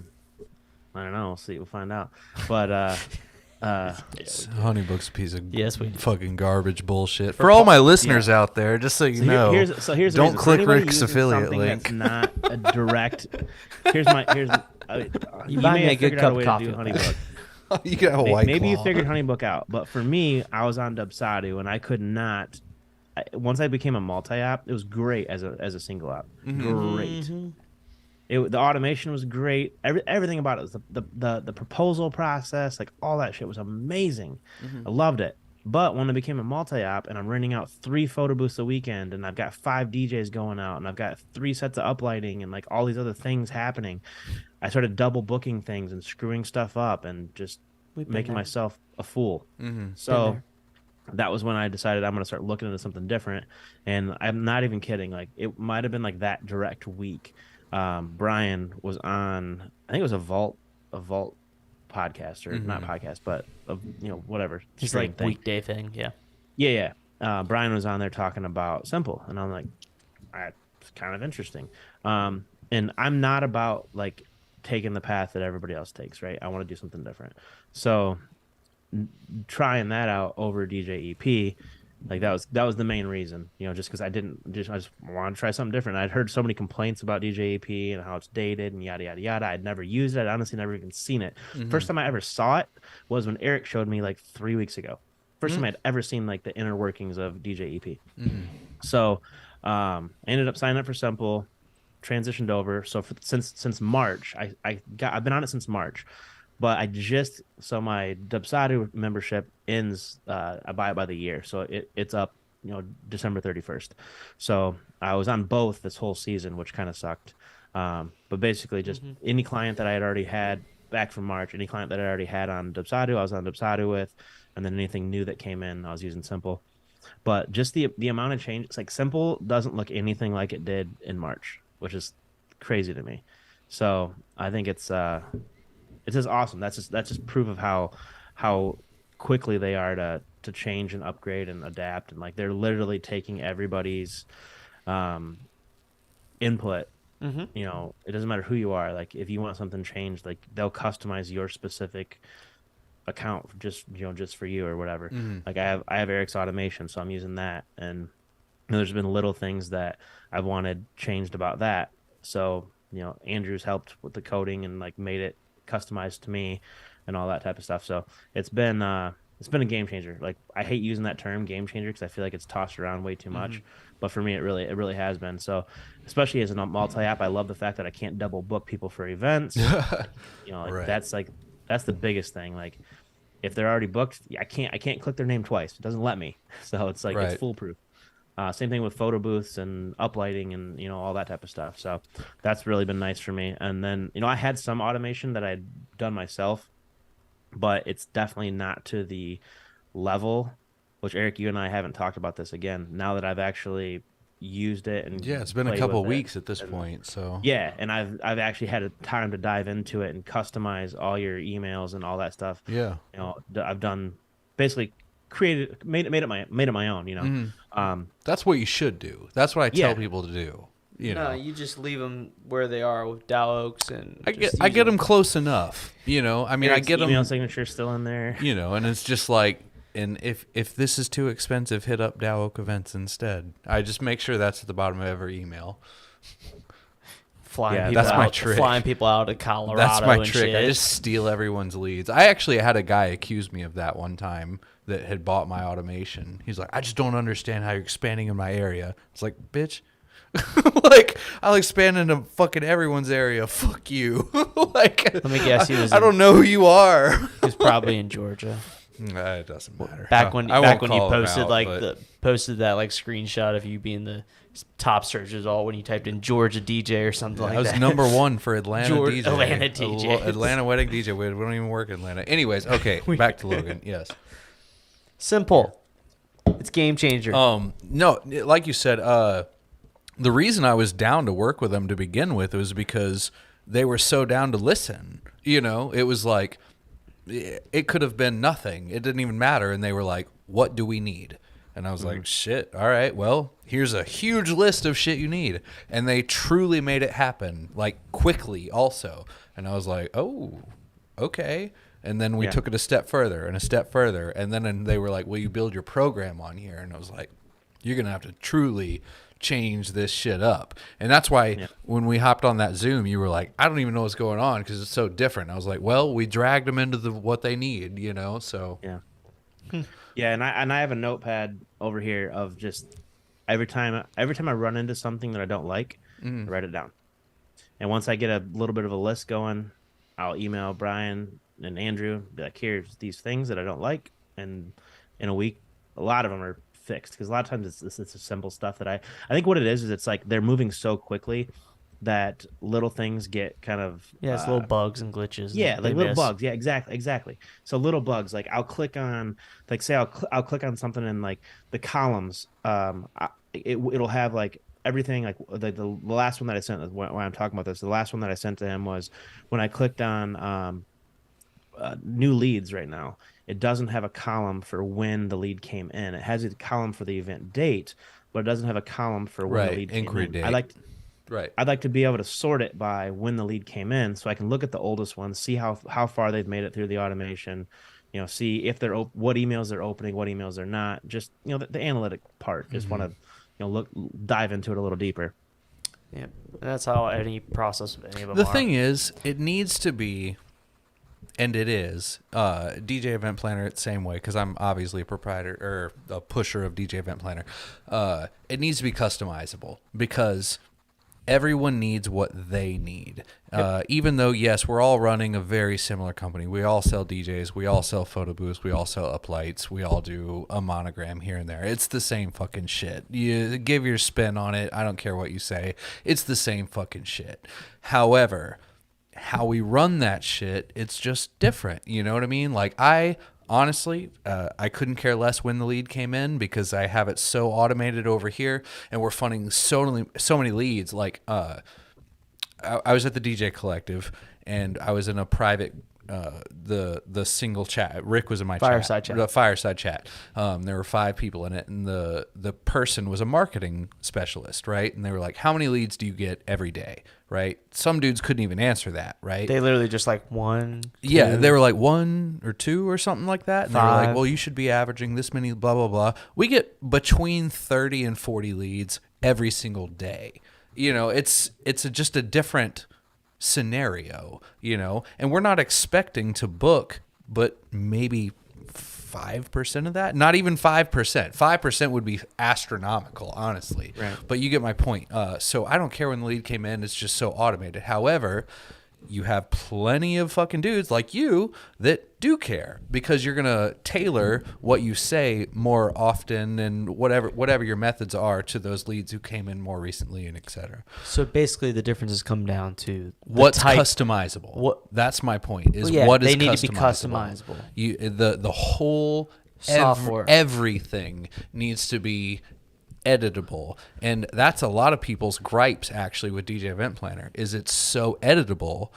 don't know. We'll see. We'll find out. But Honeybook's a piece of Yes, we do. fucking garbage bullshit. For all my listeners out there, just so you so know, here's the don't reason. click For anybody Rick's using affiliate something link. That's not a direct. You buy may me a have good figured out cup a way of to do coffee with that. Honeybook. You can have a white Maybe you claw. figured Honeybook out, but for me, I was on Dubsadu and I could not. Once I became a multi-app, it was great as a single app. Mm-hmm. Great. The automation was great. Everything about it was the proposal process, like all that shit was amazing. I loved it. But when I became a multi-app and I'm renting out 3 photo booths a weekend and I've got 5 DJs going out and I've got 3 sets of uplighting and like all these other things happening, I started double booking things and screwing stuff up and just We've been making there. myself a fool. Mm-hmm. So that was when I decided I'm going to start looking into something different. And I'm not even kidding. Like it might have been like that direct week. Brian was on, I think it was a Vault podcast or not podcast, but whatever. It's stream like thing. weekday thing. Yeah. Yeah. Brian was on there talking about Simple, and I'm like, it's kind of interesting. And I'm not about like taking the path that everybody else takes, right? I want to do something different. So trying that out over DJ EP, like that was the main reason, just because I just wanted to try something different. I'd heard so many complaints about DJ EP and how it's dated and yada yada yada. I'd never used it. I'd honestly never even seen it. First time I ever saw it was when Erik showed me like 3 weeks ago. First time I'd ever seen like the inner workings of DJ EP. So I ended up signing up for Simple, transitioned over. So since March, I've been on it since March. But my Dubsadu membership ends, I buy it by the year. So it's up, December 31st. So I was on both this whole season, which kind of sucked. But basically just any client that I had already had back from March, any client that I already had on Dubsadu, I was on Dubsadu with, and then anything new that came in, I was using Simple. But just the amount of change, it's like Simple doesn't look anything like it did in March, which is crazy to me. So I think it's just awesome. That's just proof of how quickly they are to change and upgrade and adapt, and like they're literally taking everybody's input. It doesn't matter who you are. Like if you want something changed, like they'll customize your specific account just for you or whatever. Like I have Erik's automation, so I'm using that, and there's been little things that I've wanted changed about that. So Andrew's helped with the coding and like made it customized to me and all that type of stuff. So it's been a game changer. Like I hate using that term game changer because I feel like it's tossed around way too much, but for me it really has been. So especially as a multi-app, I love the fact that I can't double book people for events. Right. That's the biggest thing. Like if they're already booked, I can't click their name twice. It doesn't let me. So it's like it's foolproof. Same thing with photo booths and uplighting and all that type of stuff. So that's really been nice for me. And then I had some automation that I'd done myself, but it's definitely not to the level. Which Erik, you and I haven't talked about this again. Now that I've actually used it and it's been a played couple with weeks it, at this point. So and I've actually had a time to dive into it and customize all your emails and all that stuff. Yeah, I've done basically made it my own. that's what you should do. That's what I tell people to do. No, you just leave them where they are with Dow Oaks, and I get them close enough. I mean, Erik's I get them. email signature still in there. And it's just like, and if this is too expensive, hit up Dow Oak Events instead. I just make sure that's at the bottom of every email. Flying people out of Colorado. That's my and trick. shit. I just steal everyone's leads. I actually had a guy accuse me of that one time that had bought my automation. He's like, I just don't understand how you're expanding in my area. It's like, bitch, Like, I'll expand into fucking everyone's area. Fuck you. Like, Let me guess, he was. I don't know who you are. He was probably in Georgia. It doesn't matter. Back when I won't you call him posted out, posted that like screenshot of you being the top search result when you typed in Georgia DJ or something like I was that. number 1 for Atlanta DJ. Atlanta DJ. Atlanta wedding DJ. We don't even work in Atlanta. Anyways, okay, back to Logan. Yes. Simple. It's game changer. No, like you said, the reason I was down to work with them to begin with was because they were so down to listen. You know, it was like, it could have been nothing. It didn't even matter. And they were like, what do we need? And I was like, shit, all right, well, here's a huge list of shit you need. And they truly made it happen, like, quickly also. And I was like, oh, okay. And then we took it a step further and a step further. And then they were like, will you build your program on here? And I was like, you're going to have to truly change this shit up. And that's why when we hopped on that Zoom, you were like, I don't even know what's going on because it's so different. I was like, well, we dragged them into what they need, you know, so. Yeah. Yeah, and I have a notepad over here of just every time I run into something that I don't like, I write it down. And once I get a little bit of a list going, I'll email Brian and Andrew, be like, here's these things that I don't like, and in a week, a lot of them are fixed because a lot of times it's the simple stuff that I think what it is it's like they're moving so quickly that little things get kind of it's little bugs and glitches. Yeah, like little bugs. Yeah, exactly. So little bugs, like I'll click on, like say I'll click on something in like the columns. It'll have like everything, like the last one that I sent. When I'm talking about this, the last one that I sent to him was when I clicked on new leads. Right now, it doesn't have a column for when the lead came in. It has a column for the event date, but it doesn't have a column for when the lead came inquiry in. date. I'd like to be able to sort it by when the lead came in, so I can look at the oldest ones, see how far they've made it through the automation, you know, see if they're what emails they're opening, what emails they're not. Just, you know, the analytic part. Just want to, you know, dive into it a little deeper. Yeah, that's how any process of any of them. The thing is, it needs to be, and it is, DJ Event Planner the same way, because I'm obviously a proprietor or a pusher of DJ Event Planner. It needs to be customizable because everyone needs what they need. Even though, yes, we're all running a very similar company. We all sell DJs. We all sell photo booths. We all sell uplights. We all do a monogram here and there. It's the same fucking shit. You give your spin on it. I don't care what you say. It's the same fucking shit. However, how we run that shit, it's just different. You know what I mean? Like, honestly, I couldn't care less when the lead came in because I have it so automated over here, and we're funding so many leads. Like, I was at the DJ Collective, and I was in a private, the single chat. Rick was in my fireside chat. The fireside chat. There were 5 people in it, and the person was a marketing specialist, right? And they were like, "How many leads do you get every day?" Right? Some dudes couldn't even answer that, right? They literally just like 1, 2, yeah, they were like 1 or 2 or something like that. And 5. they were like, well, you should be averaging this many, blah, blah, blah. We get between 30 and 40 leads every single day. You know, it's just a different scenario, you know, and we're not expecting to book, but maybe 5% of that, not even 5%. 5% would be astronomical, honestly. Right. But you get my point. So I don't care when the lead came in. It's just so automated. However, you have plenty of fucking dudes like you that do care because you're going to tailor what you say more often and whatever your methods are to those leads who came in more recently and et cetera. So basically the differences come down to what's customizable. That's my point is what is they need customizable. to be customizable. The whole software, everything needs to be editable, and that's a lot of people's gripes actually with DJ Event Planner is it's so editable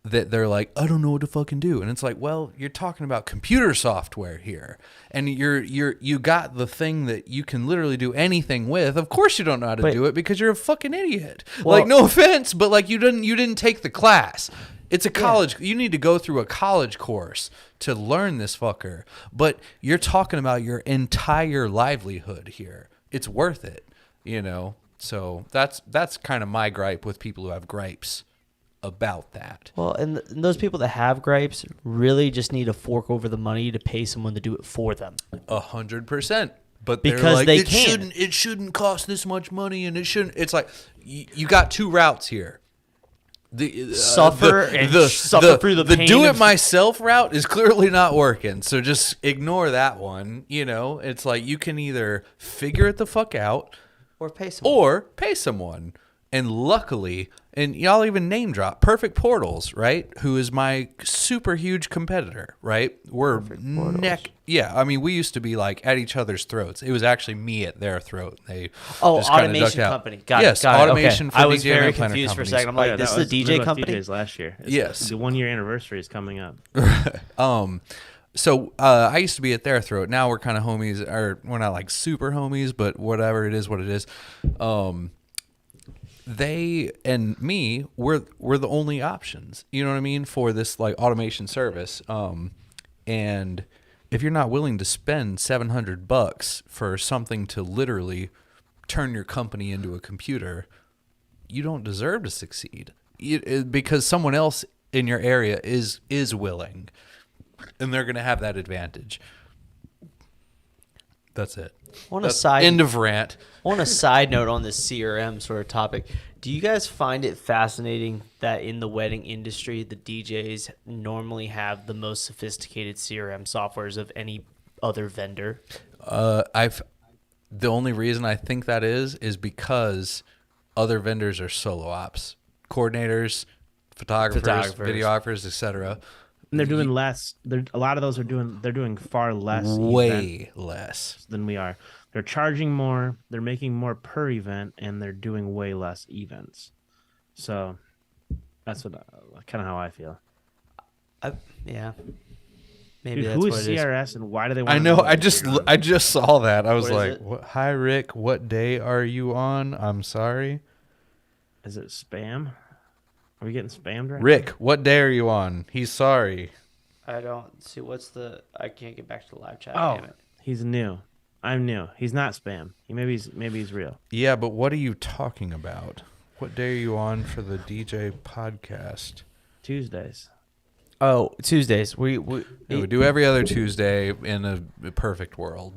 that they're like, I don't know what to fucking do. And it's like, well, you're talking about computer software here, and you got the thing that you can literally do anything with. Of course you don't know how to do it because you're a fucking idiot. Well, like, no offense, but like you didn't take the class. It's a college. You need to go through a college course to learn this fucker. But you're talking about your entire livelihood here. It's worth it, you know? So that's kind of my gripe with people who have gripes about that. Well, and those people that have gripes really just need to fork over the money to pay someone to do it for them. 100%. but Because they're like, they it can. shouldn't cost this much money, and it shouldn't. It's like you got two routes here. Suffer through the pain do it of- myself route is clearly not working. So just ignore that one. It's like you can either figure it the fuck out Or pay someone. or pay someone. And luckily, and y'all even name drop Perfect Portals, right? Who is my super huge competitor, right? We're neck. Yeah, I mean, we used to be like at each other's throats. It was actually me at their throat. They just kinda automation ducked out. company. Got yes, it. Got automation it. Okay. for I was DJ very event planner confused for a companies. second. I'm like, this is the DJ company? DJs last year. Yes. The 1 year anniversary is coming up. So I used to be at their throat. Now we're kind of homies, or we're not like super homies, but whatever, it is what it is. They and me, we're the only options. You know what I mean, for this like automation service. And if you're not willing to spend $700 for something to literally turn your company into a computer, you don't deserve to succeed. Because someone else in your area is willing, and they're going to have that advantage. That's it. End of rant. On a side note on this CRM sort of topic, do you guys find it fascinating that in the wedding industry, the DJs normally have the most sophisticated CRM softwares of any other vendor? The only reason I think that is because other vendors are solo ops, coordinators, photographers, videographers, etc. And they're doing less. A lot of those they're doing far less. Way less than we are. They're charging more. They're making more per event, and they're doing way less events. So that's what kind of how I feel. Yeah. Maybe Dude, that's who what is it is. CRS and why do they want I to know. what I just saw that. I was What is like, it? what, "Hi Rick, what day are you on? I'm sorry, Is it spam? Are we getting spammed right Rick. What day are you on? He's sorry." I don't see I can't get back to the live chat. now? Damn Oh, it. he's new. I'm new. He's not spam. Maybe he's real. Yeah, but what are you talking about? What day are you on for the DJ podcast? Tuesdays. Oh, Tuesdays. We We do every other Tuesday in a perfect world.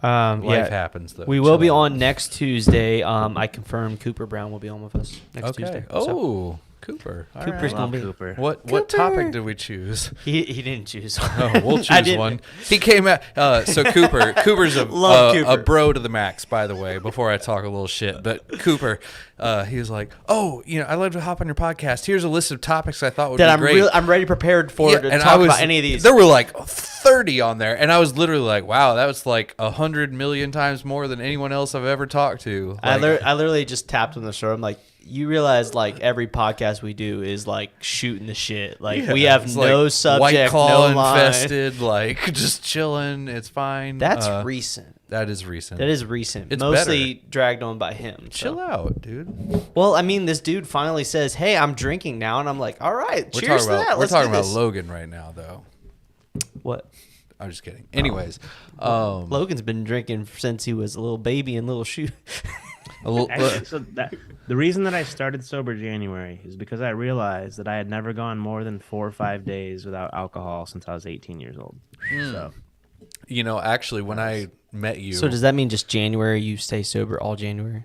Life happens though. We will be Chill out. on next Tuesday. I confirmed Cooper Brown will be on with us next Tuesday. Oh, So Cooper. All Cooper's right. gonna be. Cooper. What topic did we choose? He didn't choose. Oh, we'll I choose didn't. one. He came out. So Cooper's Love a Cooper. bro to the max, by the way. Before I talk a little shit, but Cooper, he was like, "Oh, I'd love to hop on your podcast. Here's a list of topics I thought would That be great." I'm ready prepared for to and talk about any of these. There were like 30 on there, and I was literally like, "Wow, that was like 100 million times more than anyone else I've ever talked to." I Like, literally just tapped on the shoulder. I'm like, you realize like every podcast we do is like shooting the shit. Like yeah, we have it's no like subject, White Claw no line. infested, like just chilling. It's fine. That's recent. That is recent. That is recent. It's Mostly dragged on by him. so. Chill out, dude. Well, I mean, this dude finally says, "Hey, I'm drinking now," and I'm like, "All right, cheers to that." We're Let's talking do about this. Logan right now, though. What? I'm just kidding. Anyways, Logan's been drinking since he was a little baby in little shoe. Actually, so the reason that I started sober January is because I realized that I had never gone more than 4 or 5 days without alcohol since I was 18 years old. So actually, when I met you, So does that mean just January you stay sober all January?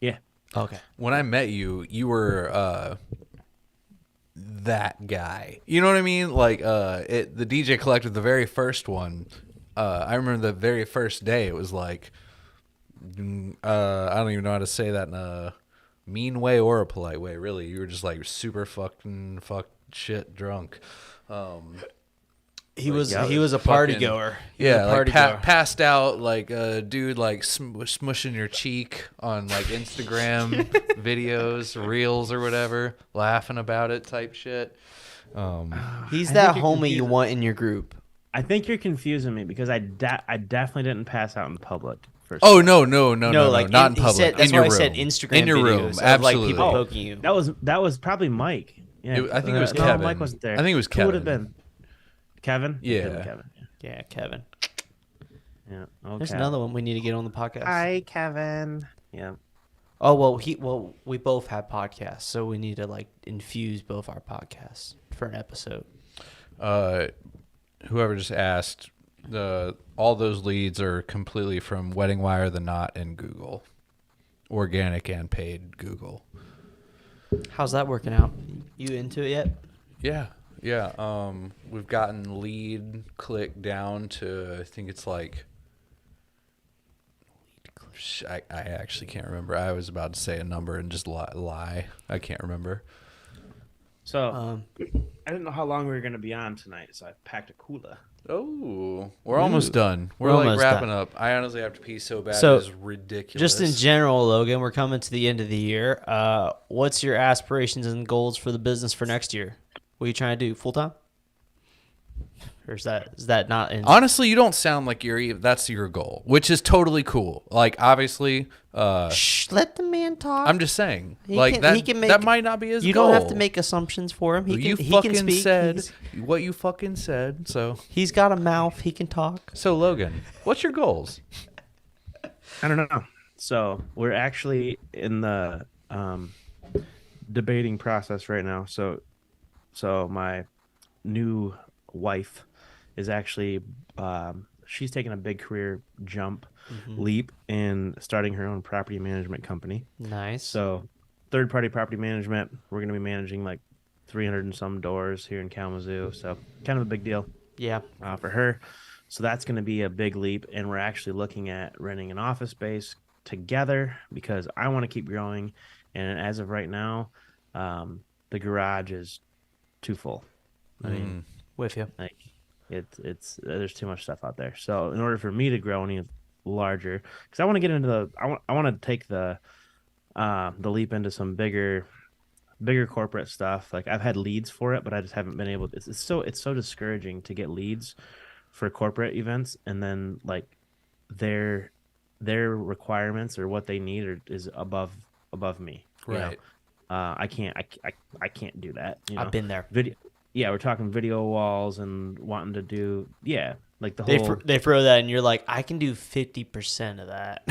yeah, Okay. when I met you, you were that guy. You know what I mean? Like the DJ Collective, the very first one. I remember the very first day. It was like, I don't even know how to say that in a mean way or a polite way. Really, you were just like super fucked shit drunk. He was yeah, he was a party fucking- goer. He was Yeah, a like party goer. passed out, like a dude, like smushing your cheek on like Instagram videos, reels or whatever, laughing about it type shit. He's I that think you're homie you confusing. want in your group. I think you're confusing me because I definitely didn't pass out in public. First Oh no, like not in he public. said, that's in your why room. I said Instagram in your videos room, of, absolutely. like people poking you. that was probably Mike. Yeah, I think it was no, Kevin. Mike wasn't there. I think it was Who would have Kevin. been Kevin? Yeah. Could've been Kevin. Yeah, Kevin. Yeah. Okay. There's another one we need to get on the podcast. Hi, Kevin. Yeah. Oh well, we both have podcasts, so we need to like infuse both our podcasts for an episode. Whoever just asked, All those leads are completely from Wedding Wire, The Knot, and Google, organic and paid Google. How's that working out? You into it yet? Yeah. We've gotten lead click down to, I think it's like, I actually can't remember. I was about to say a number and just lie. I can't remember. So I didn't know how long we were going to be on tonight, so I packed a cooler. Oh, we're almost done. We're like wrapping up. I honestly have to pee so bad. So, it is ridiculous. Just in general, Logan, we're coming to the end of the year. What's your aspirations and goals for the business for next year? What are you trying to do? Full time? Or is that not in? Honestly, you don't sound like that's your goal, which is totally cool. Like, obviously, Shh, let the man talk. I'm just saying, that might not be his goal. You don't have to make assumptions for him. He can speak. Said what you fucking said. So he's got a mouth. He can talk. So Logan, what's your goals? I don't know. So we're actually in the debating process right now. So my new wife is actually she's taking a big career leap in starting her own property management company. Nice. So third-party property management, we're going to be managing like 300 and some doors here in Kalamazoo. So kind of a big deal. Yeah. For her. So that's going to be a big leap. And we're actually looking at renting an office space together because I want to keep growing. And as of right now, the garage is too full. I mean, with you. Like it's there's too much stuff out there. So in order for me to grow any larger, because I want to get into I want to take the leap into some bigger corporate stuff. Like I've had leads for it, but I just haven't been able. It's so discouraging to get leads for corporate events, and then like their requirements or what they need is above me. Right. I can't do that. I've been there. Yeah, we're talking video walls and wanting to do like the whole. They throw that and you're like, I can do 50% of that.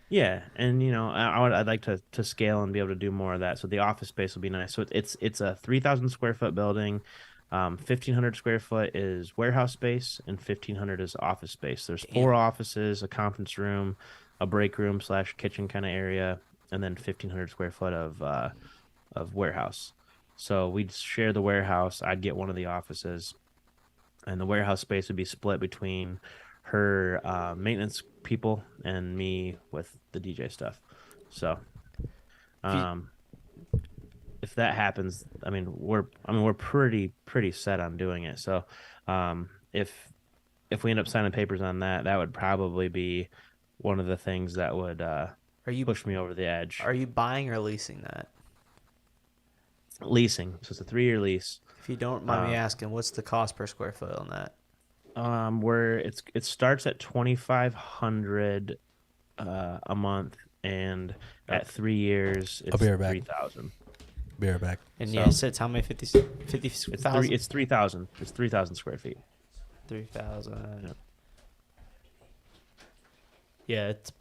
Yeah, and I'd like to scale and be able to do more of that. So the office space will be nice. So it's a 3,000 square foot building. 1,500 square foot is warehouse space and 1,500 is office space. There's 4 offices, a conference room, a break room / kitchen kind of area, and then 1,500 square foot of warehouse. So we'd share the warehouse. I'd get one of the offices, and the warehouse space would be split between her maintenance people and me with the DJ stuff. So, if that happens, I mean we're pretty set on doing it. So, if we end up signing papers on that, that would probably be one of the things that would push me over the edge. Are you buying or leasing that? Leasing. So it's a 3-year lease. If you don't mind me asking, what's the cost per square foot on that? It starts at $2,500 a month, and at 3 years it's $3,000. Be right back. And yeah, so it's how many 50,000? It's 3,000. It's 3,000 square feet. 3,000. Yeah, it's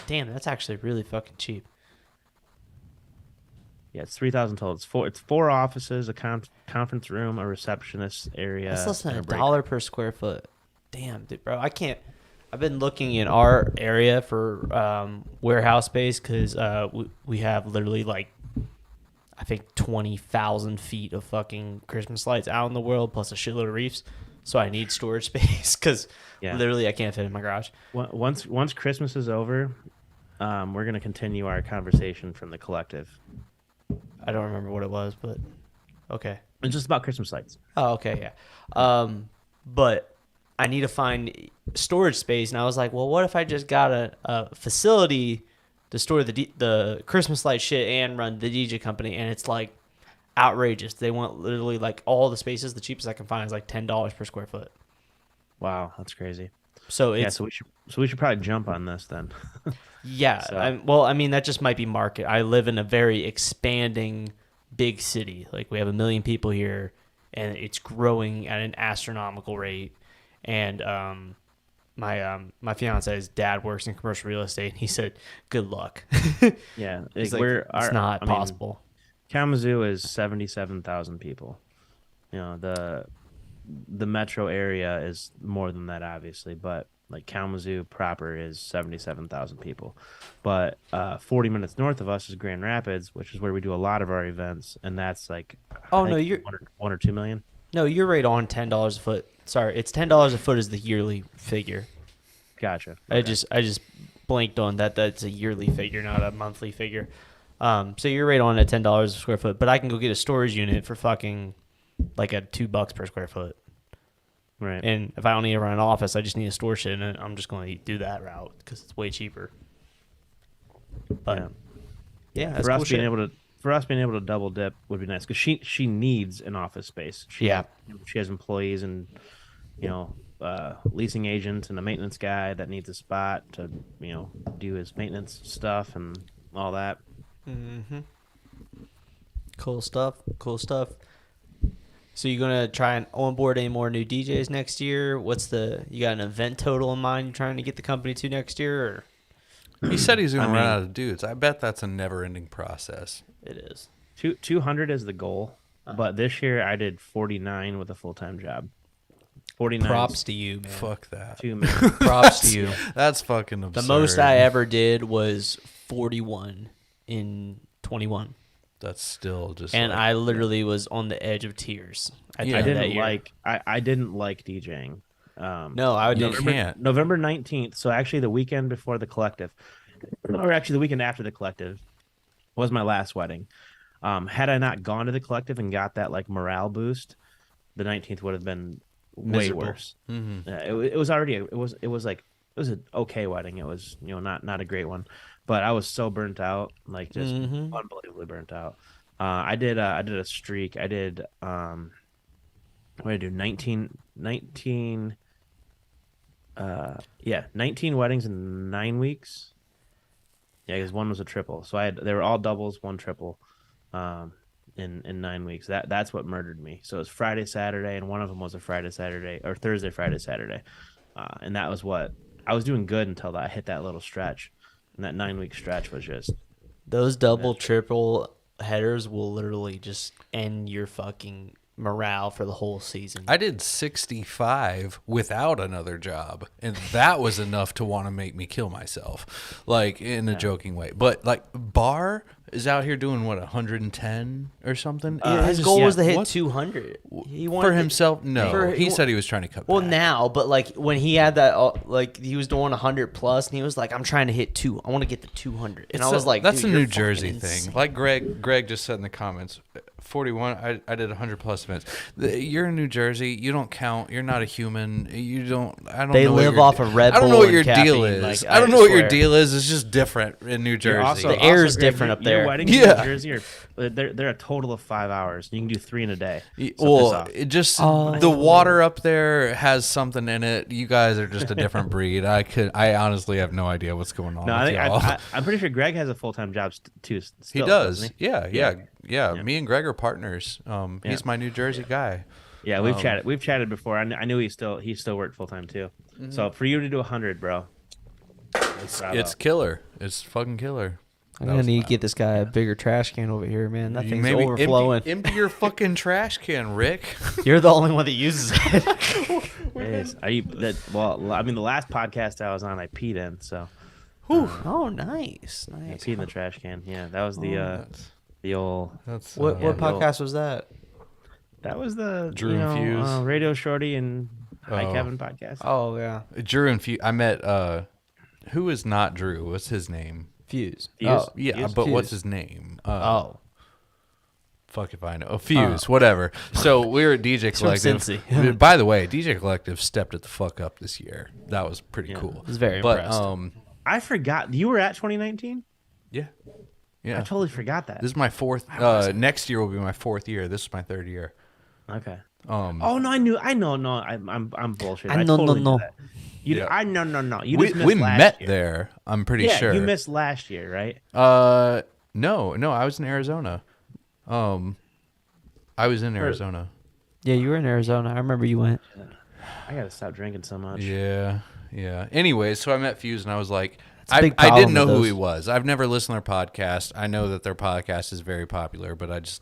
damn. That's actually really fucking cheap. Yeah, it's 3,000 total. It's 4 offices, a conference room, a receptionist area. That's less than $1 per square foot. Damn, dude, bro. I've been looking in our area for warehouse space because we have literally like I think 20,000 feet of fucking Christmas lights out in the world, plus a shitload of reefs. So I need storage space because literally I can't fit in my garage. Once Christmas is over, we're gonna continue our conversation from the collective. I don't remember what it was, but okay. It's just about Christmas lights. Oh, okay, yeah. But I need to find storage space, and I was like, well, what if I just got a facility to store the Christmas light shit and run the DJ company, and it's like outrageous. They want literally like all the spaces. The cheapest I can find is like $10 per square foot. Wow, that's crazy. So it's so we should probably jump on this then. Yeah. So. I mean, that just might be market. I live in a very expanding big city. Like we have 1 million people here, and it's growing at an astronomical rate. And my fiance's dad works in commercial real estate, and he said, "Good luck." Yeah, it's not possible. Kalamazoo is 77,000 people. The the metro area is more than that, obviously, but like Kalamazoo proper is 77,000 people. But 40 minutes north of us is Grand Rapids, which is where we do a lot of our events, and that's like Oh I no, think you're 1 or 2 million. no, you're right on $10 a foot. Sorry, it's $10 a foot is the yearly figure. Gotcha. I just blanked on that. That's a yearly figure, not a monthly figure. So you're right on at $10 a square foot, but I can go get a storage unit for fucking like at $2 per square foot. Right. And if I don't need to run an office, I just need to store shit, and I'm just going to do that route because it's way cheaper. But yeah, that's for cool us being shit. able to double dip would be nice because she needs an office space. She has employees and leasing agents and a maintenance guy that needs a spot to do his maintenance stuff and all that. Mm-hmm. Cool stuff. So you're gonna try and onboard any more new DJs next year? You got an event total in mind you're trying to get the company to next year? Or? He said he's going to run out of dudes. I bet that's a never-ending process. It is. 200 is the goal, but this year I did 49 with a full-time job. 49. Props to you, man. Fuck that. 2 million. Props to you. That's fucking absurd. The most I ever did was 41 in 21. That's still just. And like, I literally was on the edge of tears. At the Yeah. end I of that didn't year. I didn't like DJing. No, I You didn't. can't. November 19th, so actually the weekend before the collective, or actually the weekend after the collective, was my last wedding. Had I not gone to the collective and got that like morale boost, the 19th would have been way Miserable. worse. Mm-hmm. It was already it was an okay wedding. It was not a great one, but I was so burnt out, like just unbelievably burnt out. I did a streak. I did what did I do? 19 weddings in 9 weeks. Yeah, because one was a triple. So they were all doubles, one triple, in 9 weeks. That's what murdered me. So it was Friday, Saturday, and one of them was a Friday, Saturday, or Thursday, Friday, Saturday, and that was what I was doing good until I hit that little stretch, and that 9 week stretch was just Those double, triple headers will literally just end your fucking morale for the whole season. I did 65 without another job, and that was enough to want to make me kill myself, like in a joking way. But like Barr is out here doing what 110 or something. His goal was to hit what? 200. He For wanted himself. No, he said he was trying to cut. Well, back. now, but like when he had that, like he was doing 100 plus, and he was like, "I'm trying to hit 2. I want to get to 200." And I was like, "That's "Dude, a New you're Jersey fucking thing." insane. Like Greg just said in the comments, 41. I did 100 plus events. You're in New Jersey. You don't count. You're not a human. You don't. I don't. They know what live your- off of Red I don't know Bull what your and deal caffeine, is. like, I don't I know what your swear. deal is. It's just different in New Jersey. The air is Greg, different up your there. weddings Yeah. in New Jersey they're a total of 5 hours. You can do 3 in a day. So piss Well, off. it just Oh. the water up there has something in it. You guys are just a different breed. I honestly have no idea what's going on No, with y'all. I'm pretty sure Greg has a full-time job too. He Still, does. doesn't Yeah. Me and Greg are partners. He's my New Jersey guy. Yeah, we've chatted. We've chatted before. I knew he still worked full-time too. So for you to do 100, bro, It's killer. It's fucking killer. I'm gonna need to get this guy a bigger trash can over here, man. That thing's Maybe overflowing. Empty your fucking trash can, Rick. You're the only one that uses it. Are you that? Well, I mean, the last podcast I was on, I peed in. So Oh, nice. I peed in the trash can. Yeah, that was the old. That's What Yeah, podcast was that? That was the Drew and Fuse. Radio Shorty and Hi Oh. Kevin podcast. Oh yeah, Drew and Fuse. I met who is not Drew? What's his name? Fuse. Fuse? Oh, Yeah, Fuse? but what's Fuse. his name? Fuck if I know. Fuse, whatever. So we were at DJ from Collective. Cincy. By the way, DJ Collective stepped it the fuck up this year. That was pretty cool. I was very But impressed. I forgot you were at 2019. yeah. I Yeah. totally forgot that. This is my fourth next year will be my fourth year. This is my third year. Okay. Um Oh no, I know. No, I'm bullshit. I know, totally no. knew that. You, Yeah. I no. You we just missed we last met year. there, I'm pretty Yeah, sure. you missed last year, right? No, I was in Arizona. I was in Arizona. Yeah, you were in Arizona. I remember you went. I gotta stop drinking so much. Yeah. Anyways, so I met Fuse and I was like, a big I didn't problem know with who those. he was. I've never listened to their podcast. I know that their podcast is very popular, but I just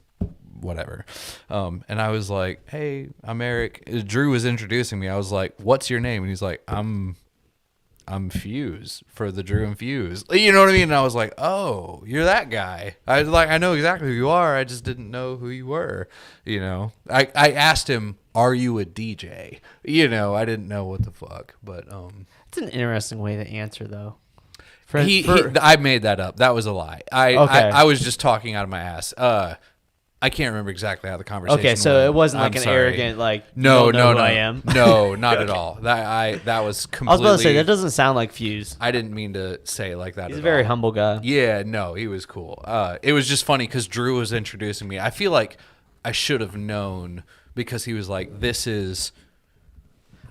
whatever. And I was like, hey, I'm Erik. Drew was introducing me. I was like, what's your name? And he's like, I'm Fuse for the Drew and Fuse. You know what I mean? And I was like, oh, you're that guy. I know exactly who you are. I just didn't know who you were. You know, I asked him, are you a DJ? You know, I didn't know what the fuck, but it's an interesting way to answer though. I made that up. That was a lie. I was just talking out of my ass. I can't remember exactly how the conversation Okay, so went. it wasn't like I'm an sorry. arrogant, like, no, you don't know no, who I am. No, not at all. That was completely. I was about to say, that doesn't sound like Fuse. I didn't mean to say it like that. He's a very humble guy. Yeah, no, he was cool. It was just funny because Drew was introducing me. I feel like I should have known because he was like, this is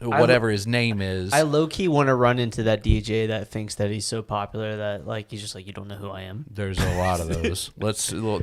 whatever his name is. I low-key want to run into that DJ that thinks that he's so popular that like he's just like, you don't know who I am. There's a lot of those.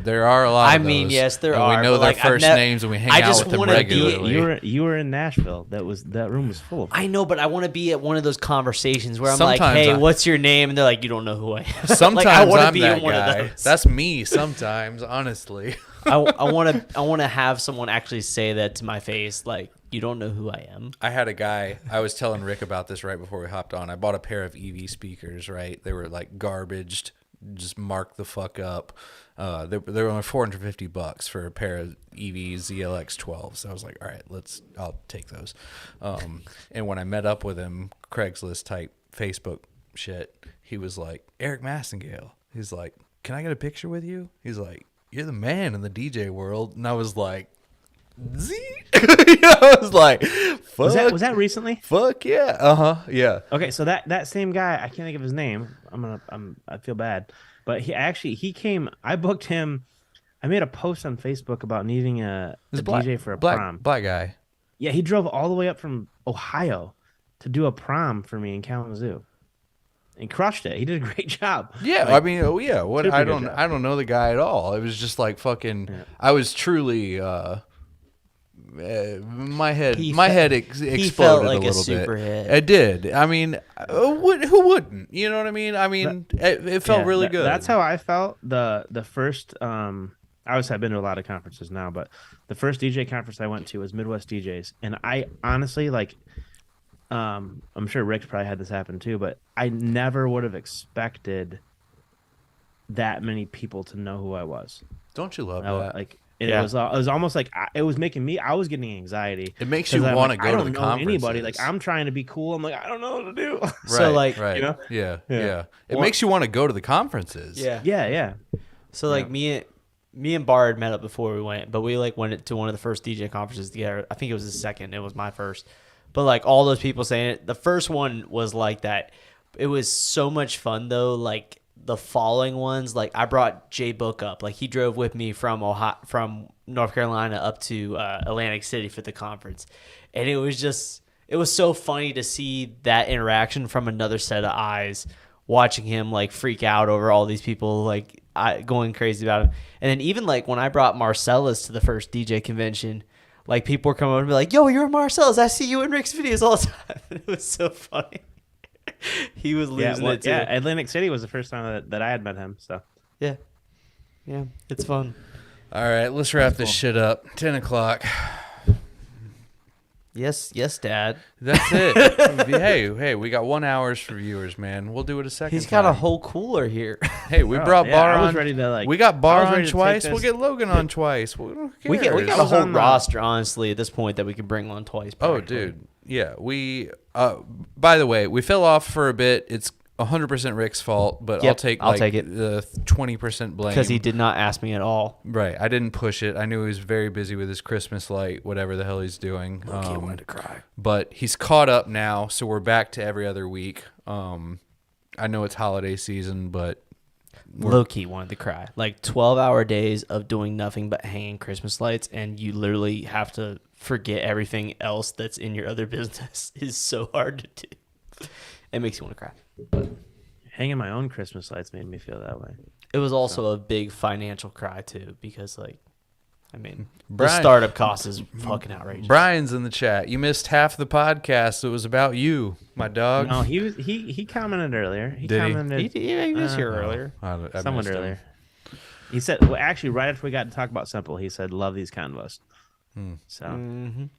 There are a lot of those. I mean, yes, there and are. We know but, their like, first names and we hang out with them regularly. You were in Nashville. That room was full. I know, but I want to be at one of those conversations where I'm Sometimes like, hey, what's your name? And they're like, you don't know who I am. Sometimes like, I want to I'm be that in one guy. of those. That's me sometimes, honestly. I want to have someone actually say that to my face, like, you don't know who I am. I had a guy, I was telling Rick about this right before we hopped on. I bought a pair of EV speakers, right? They were like garbaged, just marked the fuck up. They were only $450 for a pair of EV ZLX 12s. So I was like, all right, I'll take those. And when I met up with him, Craigslist type Facebook shit, he was like, Erik Massengale. He's like, can I get a picture with you? He's like, you're the man in the DJ world. And I was like, I was like, fuck. Was that recently? Fuck yeah. Yeah. Okay, so that same guy, I can't think of his name. I feel bad, but he came. I booked him. I made a post on Facebook about needing a DJ for a prom. Black guy. Yeah, he drove all the way up from Ohio to do a prom for me in Kalamazoo. And crushed it. He did a great job. Yeah, like, I mean, What I don't know the guy at all. It was just like fucking. Yeah. I was truly. My head exploded he felt like a little super bit. Hit. It did. I mean, who wouldn't? You know what I mean? I mean, it felt really good. That's how I felt. The first. Obviously, I've been to a lot of conferences now, but the first DJ conference I went to was Midwest DJs, and I honestly like. I'm sure Rick's probably had this happen too, but I never would have expected that many people to know who I was. Don't you love that? Like. It was almost like it was making me. I was getting anxiety. It makes you want to go to the conferences. I don't know anybody. Like I'm trying to be cool. I'm like I don't know what to do. Right, so like, right. You know? Yeah. It makes you want to go to the conferences. Yeah. So like me and Bard met up before we went, but we like went to one of the first DJ conferences together. I think it was the second. It was my first. But like all those people saying it, the first one was like that. It was so much fun though. Like. The following ones, like I brought Jay Book up. Like he drove with me from North Carolina up to Atlantic City for the conference, and it was so funny to see that interaction from another set of eyes, watching him like freak out over all these people like going crazy about him. And then even like when I brought Marcellus to the first DJ convention, like people were coming over and be like, "Yo, you're Marcellus. I see you in Rick's videos all the time." It was so funny. He was losing it too. Yeah, Atlantic City was the first time that I had met him. So yeah, it's fun. All right, let's wrap this shit up. 10 o'clock. Yes, Dad. That's it. hey, we got 1 hour for viewers, man. We'll do it a second. He's got a whole cooler here. Hey, we brought Bar on. I was ready to like. We got Bar on twice. We'll get Logan on twice. We got a whole roster, honestly, at this point that we can bring on twice. Oh, dude. Yeah, we. By the way, we fell off for a bit. It's 100% Rick's fault, but I'll take it. The 20% blame because he did not ask me at all. Right, I didn't push it. I knew he was very busy with his Christmas light, whatever the hell he's doing. Low-key wanted to cry, but he's caught up now, so we're back to every other week. I know it's holiday season, but low-key wanted to cry. Like 12-hour days of doing nothing but hanging Christmas lights, and you literally have to forget everything else that's in your other business is so hard to do. It makes you want to cry. But hanging my own Christmas lights made me feel that way. It was also a big financial cry too, because like, I mean, the startup cost is fucking outrageous. Brian's in the chat. You missed half the podcast. It was about you, my dog. No, he commented earlier. He Did commented. He was here earlier. Someone earlier. He said, well, actually, right after we got to talk about Simple, he said, "Love these convos." So,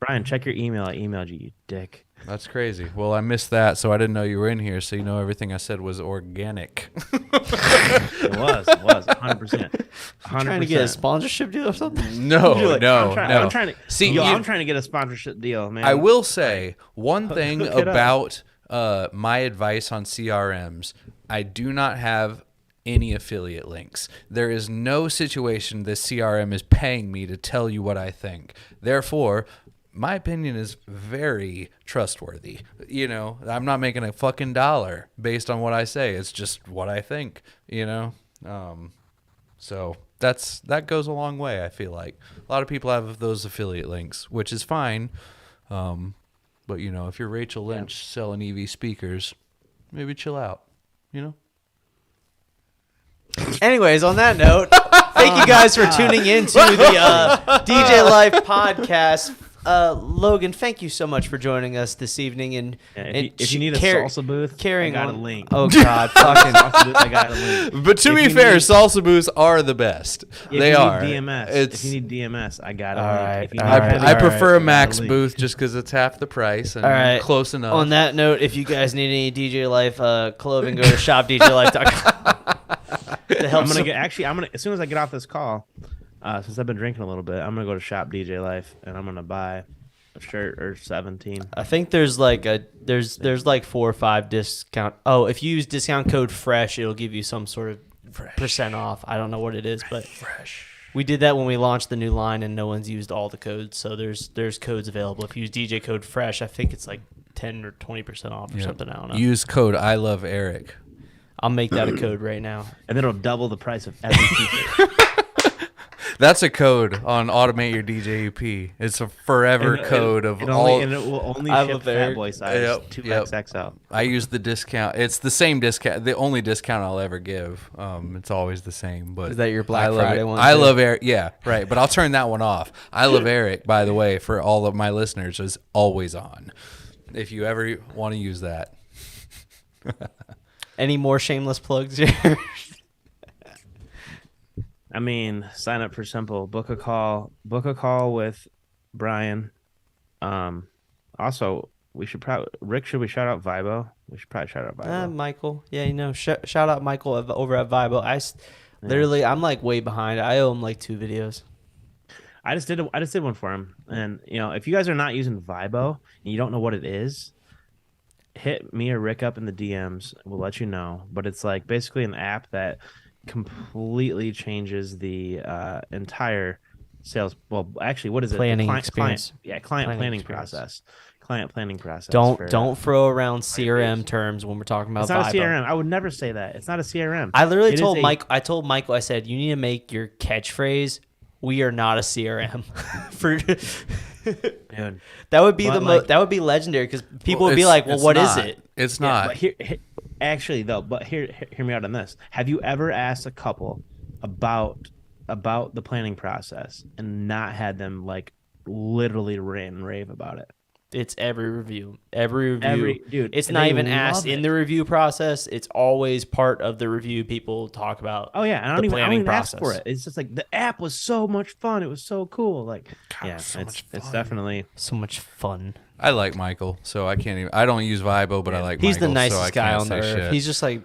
Brian, check your email. I emailed you, you dick. That's crazy. Well, I missed that, so I didn't know you were in here. So everything I said was organic. It was 100%. Trying to get a sponsorship deal or something? No. I'm trying to See, I'm trying to get a sponsorship deal, man. I will say one thing hook it about my advice on CRMs. I do not have any affiliate links. There is no situation this CRM is paying me to tell you what I think. Therefore, my opinion is very trustworthy. I'm not making a fucking dollar based on what I say. It's just what I think, So that goes a long way, I feel like. A lot of people have those affiliate links, which is fine. But, if you're Rachel Lynch selling EV speakers, maybe chill out, Anyways, on that note, thank you guys for tuning in to the DJ Life podcast. Logan, thank you so much for joining us this evening. And if you need a salsa booth, I got a link. Oh God, fucking salsa booth, I got a link. But to be fair, salsa booths are the best. They are. If you need DMS, I got a link. I prefer a Max booth just because it's half the price and close enough. On that note, if you guys need any DJ Life clothing, go to shopdjlife.com. I'm gonna as soon as I get off this call, since I've been drinking a little bit, I'm gonna go to Shop DJ Life and I'm gonna buy a shirt or 17. I think there's like there's 4 or 5 discount. Oh, if you use discount code FRESH, it'll give you some sort of % off. I don't know what it is, but we did that when we launched the new line, and no one's used all the codes. So there's codes available. If you use DJ code FRESH, I think it's like 10 or 20% off or something. I don't know. Use code I love Erik. I'll make that a code right now. And then it'll double the price of every t-shirt. That's a code on Automate Your DJ EP. It's a forever code of all. And it will only ship Fat Boy size 2XXL. I use the discount. It's the same discount. The only discount I'll ever give. It's always the same. But is that your Black Friday one? I love Erik. Yeah, right. But I'll turn that one off. I love Erik, by the way, for all of my listeners, is always on. If you ever want to use that. Any more shameless plugs here? I mean, sign up for Simple. Book a call with Brian. Also, we should probably should we shout out Vibo? We should probably shout out Vibo. Michael. Yeah, shout out Michael over at Vibo. Literally, I'm like way behind. I owe him like 2 videos. I just did one for him. And if you guys are not using Vibo and you don't know what it is, hit me or Rick up in the DMs. We'll let you know. But it's like basically an app that completely changes the entire sales. Well, actually, what is it? Planning experience. Client planning process. Client planning process. Don't throw around CRM terms when we're talking about. It's not Vibo. a CRM. I would never say that. It's not a CRM. I literally told Mike. I told Michael. I said, you need to make your catchphrase, "We are not a CRM." Dude. That would be that would be legendary because people would be like, "Well, what is it?" It's not. But actually, though, hear me out on this. Have you ever asked a couple about the planning process and not had them like literally rant and rave about it? It's every review. Dude, it's not even asked in the review process. It's always part of the review. People talk about. Oh yeah, and I don't even ask for it. It's just like the app was so much fun. It was so cool. Like, God, it's definitely so much fun. I like Michael, so I can't even. I don't use Vibo, but I like. He's Michael, the nicest so guy on the earth. Shit. He's just like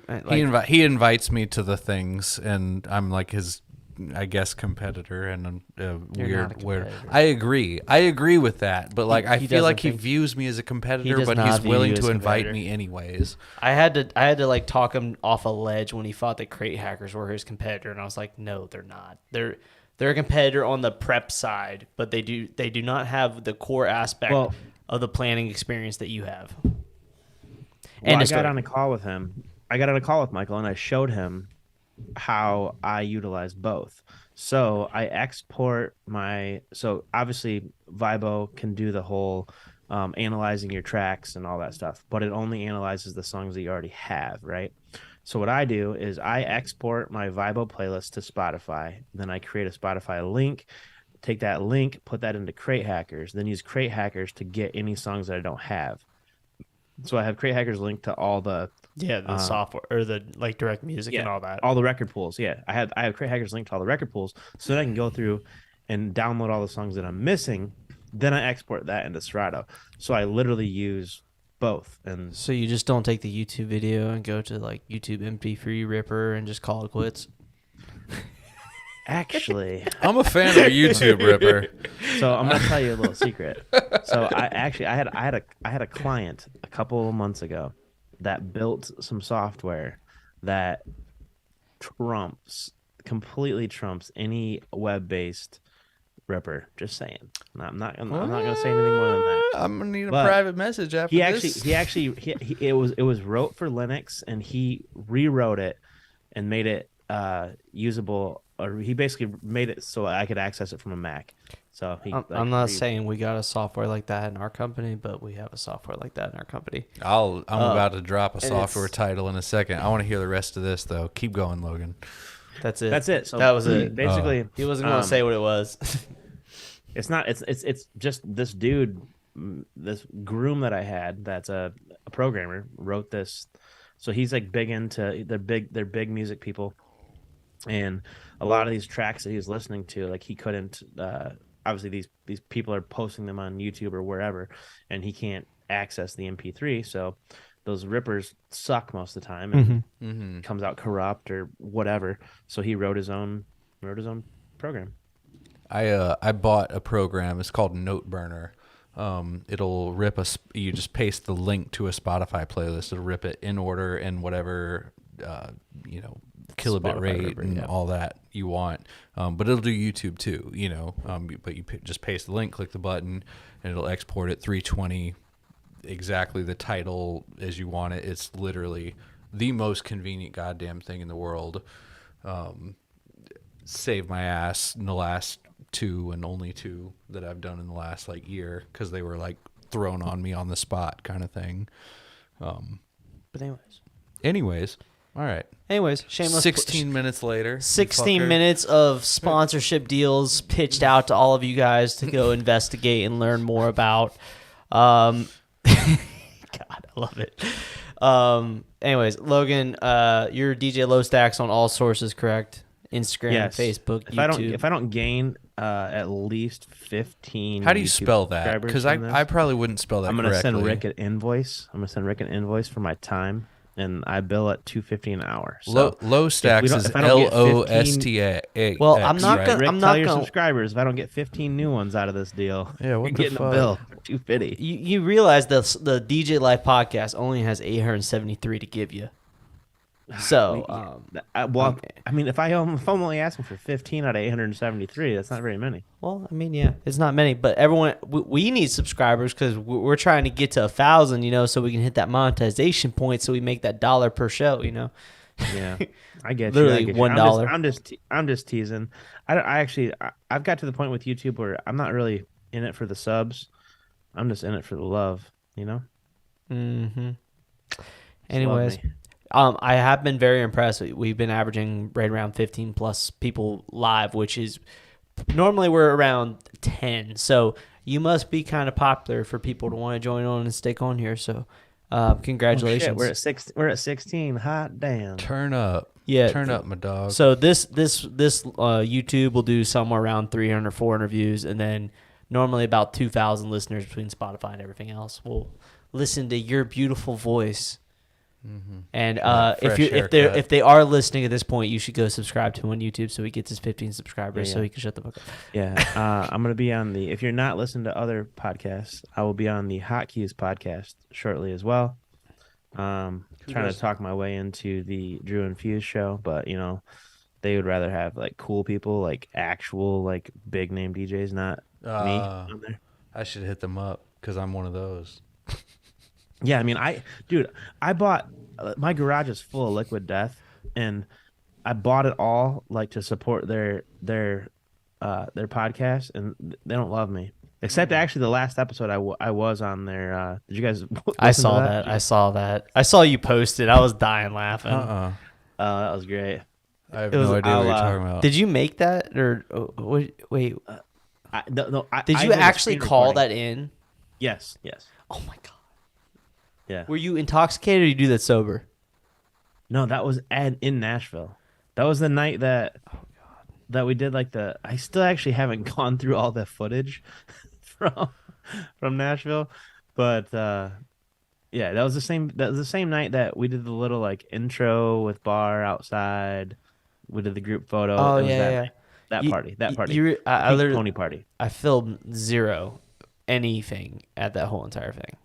he invites me to the things, and I'm like his, I guess, competitor, and weird. I agree with that, but like I feel like he views me as a competitor, but he's willing to invite me anyways. I had to like talk him off a ledge when he thought that Crate Hackers were his competitor, and I was like, no, they're not. They're a competitor on the prep side, but they do not have the core aspect of the planning experience that you have. And I got on a call with him. I got on a call with Michael, and I showed him how I utilize both. So I export so obviously Vibo can do the whole analyzing your tracks and all that stuff, but it only analyzes the songs that you already have, right? So what I do is I export my Vibo playlist to Spotify. Then I create a Spotify link, take that link, put that into Crate Hackers, then use Crate Hackers to get any songs that I don't have. So I have Crate Hackers linked to all the Yeah, the software or the like direct music and all that. All the record pools. Yeah, I have Crate Hackers linked to all the record pools, so that I can go through and download all the songs that I'm missing. Then I export that into Serato. So I literally use both. And so you just don't take the YouTube video and go to like YouTube MP3 Ripper and just call it quits. actually, I'm a fan of YouTube Ripper. so I'm gonna tell you a little secret. So I had a client a couple of months ago that built some software that completely trumps any web-based Ripper. Just saying. I'm not gonna say anything more than that. I'm gonna need a private message after this. It was wrote for Linux, and he rewrote it and made it usable, or he basically made it so I could access it from a Mac. So I'm not saying we got a software like that in our company, but we have a software like that in our company. I'm about to drop a software title in a second. I want to hear the rest of this though. Keep going, Logan. That's it. That's it. So that was it. Basically, he wasn't going to say what it was. It's not. It's just this dude, this groom that I had. That's a programmer wrote this. So he's like big into they're big music people, and a lot of these tracks that he was listening to, like he couldn't. Obviously, these people are posting them on YouTube or wherever, and he can't access the MP3. So those rippers suck most of the time, and comes out corrupt or whatever. So he wrote his own program. I bought a program. It's called Note Burner. It'll rip you just paste the link to a Spotify playlist. It'll rip it in order and whatever kilobit Spotify rate Ripper, and all that you want. But it'll do YouTube too, but you just paste the link, click the button, and it'll export it 320, exactly the title as you want it. It's literally the most convenient goddamn thing in the world. Saved my ass in the last two and only two that I've done in the last like year, because they were like thrown on me on the spot kind of thing. But anyways, all right. Anyways, shameless. 16 minutes later. 16 minutes of sponsorship deals pitched out to all of you guys to go investigate and learn more about. God, I love it. Anyways, Logan, you're DJ Low Stacks on all sources, correct? Instagram, yes. Facebook, if YouTube. If I don't gain at least 15. How do you spell that? Because I probably wouldn't spell that I'm correctly. Send Rick an invoice. I'm gonna send Rick an invoice for my time, and I bill at $2.50 an hour. So Low Stacks is LOSTA. Well, I'm not right? gonna. Rick, I'm tell not your gonna. subscribers if I don't get 15 new ones out of this deal. Yeah, what you're the getting fuck? a bill for $2.50. You realize the DJ Life podcast only has 873 to give you. So, I mean, if I'm only asking for 15 out of 873, that's not very many. Well, I mean, yeah, it's not many, but everyone, we need subscribers because we're trying to get to 1,000, so we can hit that monetization point, so we make that $1 per show, Yeah, I get literally you. $1. I'm just teasing. I've got to the point with YouTube where I'm not really in it for the subs. I'm just in it for the love, Mm-hmm. Anyways. I have been very impressed. We've been averaging right around 15 plus people live, which is normally we're around 10. So you must be kind of popular for people to want to join on and stick on here. So congratulations. Oh, shit. We're at 16. Hot damn. Turn up. Yeah. Turn up, my dog. So this YouTube will do somewhere around 300, 400 views, and then normally about 2,000 listeners between Spotify and everything else will listen to your beautiful voice. Mm-hmm. And if they are listening at this point, you should go subscribe to him on YouTube so he gets his 15 subscribers so he can shut the fuck up. Yeah, I'm gonna be on if you're not listening to other podcasts, I will be on the Hotkeys podcast shortly as well. Trying to talk my way into the Drew and Fuse show, but they would rather have like cool people, like actual like big name DJs, not me on there. I should hit them up because I'm one of those. Yeah, I mean, I bought my garage is full of Liquid Death, and I bought it all like to support their podcast, and they don't love me. Except actually the last episode I was on there. Did you guys? I saw that. I saw that. I saw you post it. I was dying laughing. Oh, that was great. I have no idea what you're talking about. Did you make that or wait? Did you actually call that in? Yes. Oh my god. Yeah. Were you intoxicated or you do that sober? No, that was in Nashville. That was the night that we did like the. I still actually haven't gone through all the footage from Nashville, but yeah, that was the same. That was the same night that we did the little like intro with bar outside. We did the group photo. Oh It was yeah, yeah. that You- party. That party. You, The I Pink literally, Pony party. I filmed zero anything at that whole entire thing.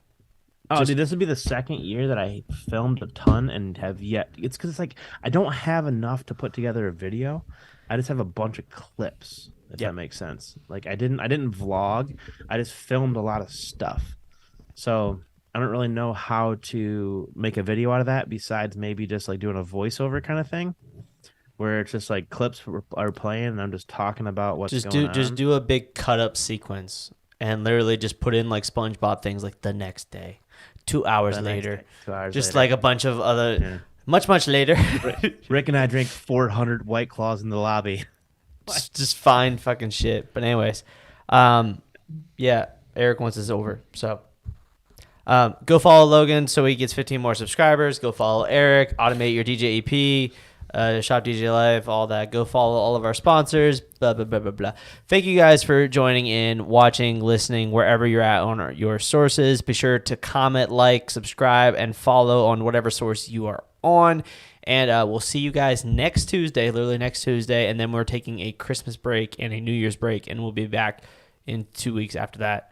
Oh, Just- dude, this would be the second year that I filmed a ton and have yet. It's because it's like I don't have enough to put together a video. I just have a bunch of clips, if Yep. that makes sense. Like I didn't vlog. I just filmed a lot of stuff. So I don't really know how to make a video out of that besides maybe just like doing a voiceover kind of thing, where it's just like clips are playing and I'm just talking about what's going on. Just do a big cut up sequence and literally just put in like SpongeBob things like the next day, 2 hours The next later, day, 2 hours just later. like a bunch of other Yeah. much later. Rick and I drank 400 White Claws in the lobby. just fine fucking shit. But anyways, yeah, Eric wants this over. So go follow Logan so he gets 15 more subscribers. Go follow Eric. Automate your DJ EP. Shop DJ Live, all that. Go follow all of our sponsors. Blah blah blah blah blah. Thank you guys for joining in, watching, listening, wherever you're at on your sources. Be sure to comment, like, subscribe, and follow on whatever source you are on. And we'll see you guys next Tuesday, literally next Tuesday. And then we're taking a Christmas break and a New Year's break, and we'll be back in 2 weeks after that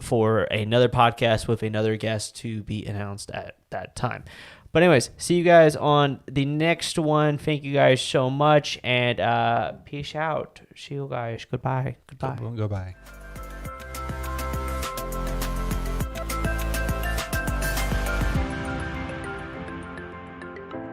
for another podcast with another guest to be announced at that time. But anyways, see you guys on the next one. Thank you guys so much, and peace out. See you guys. Goodbye. Goodbye. Goodbye.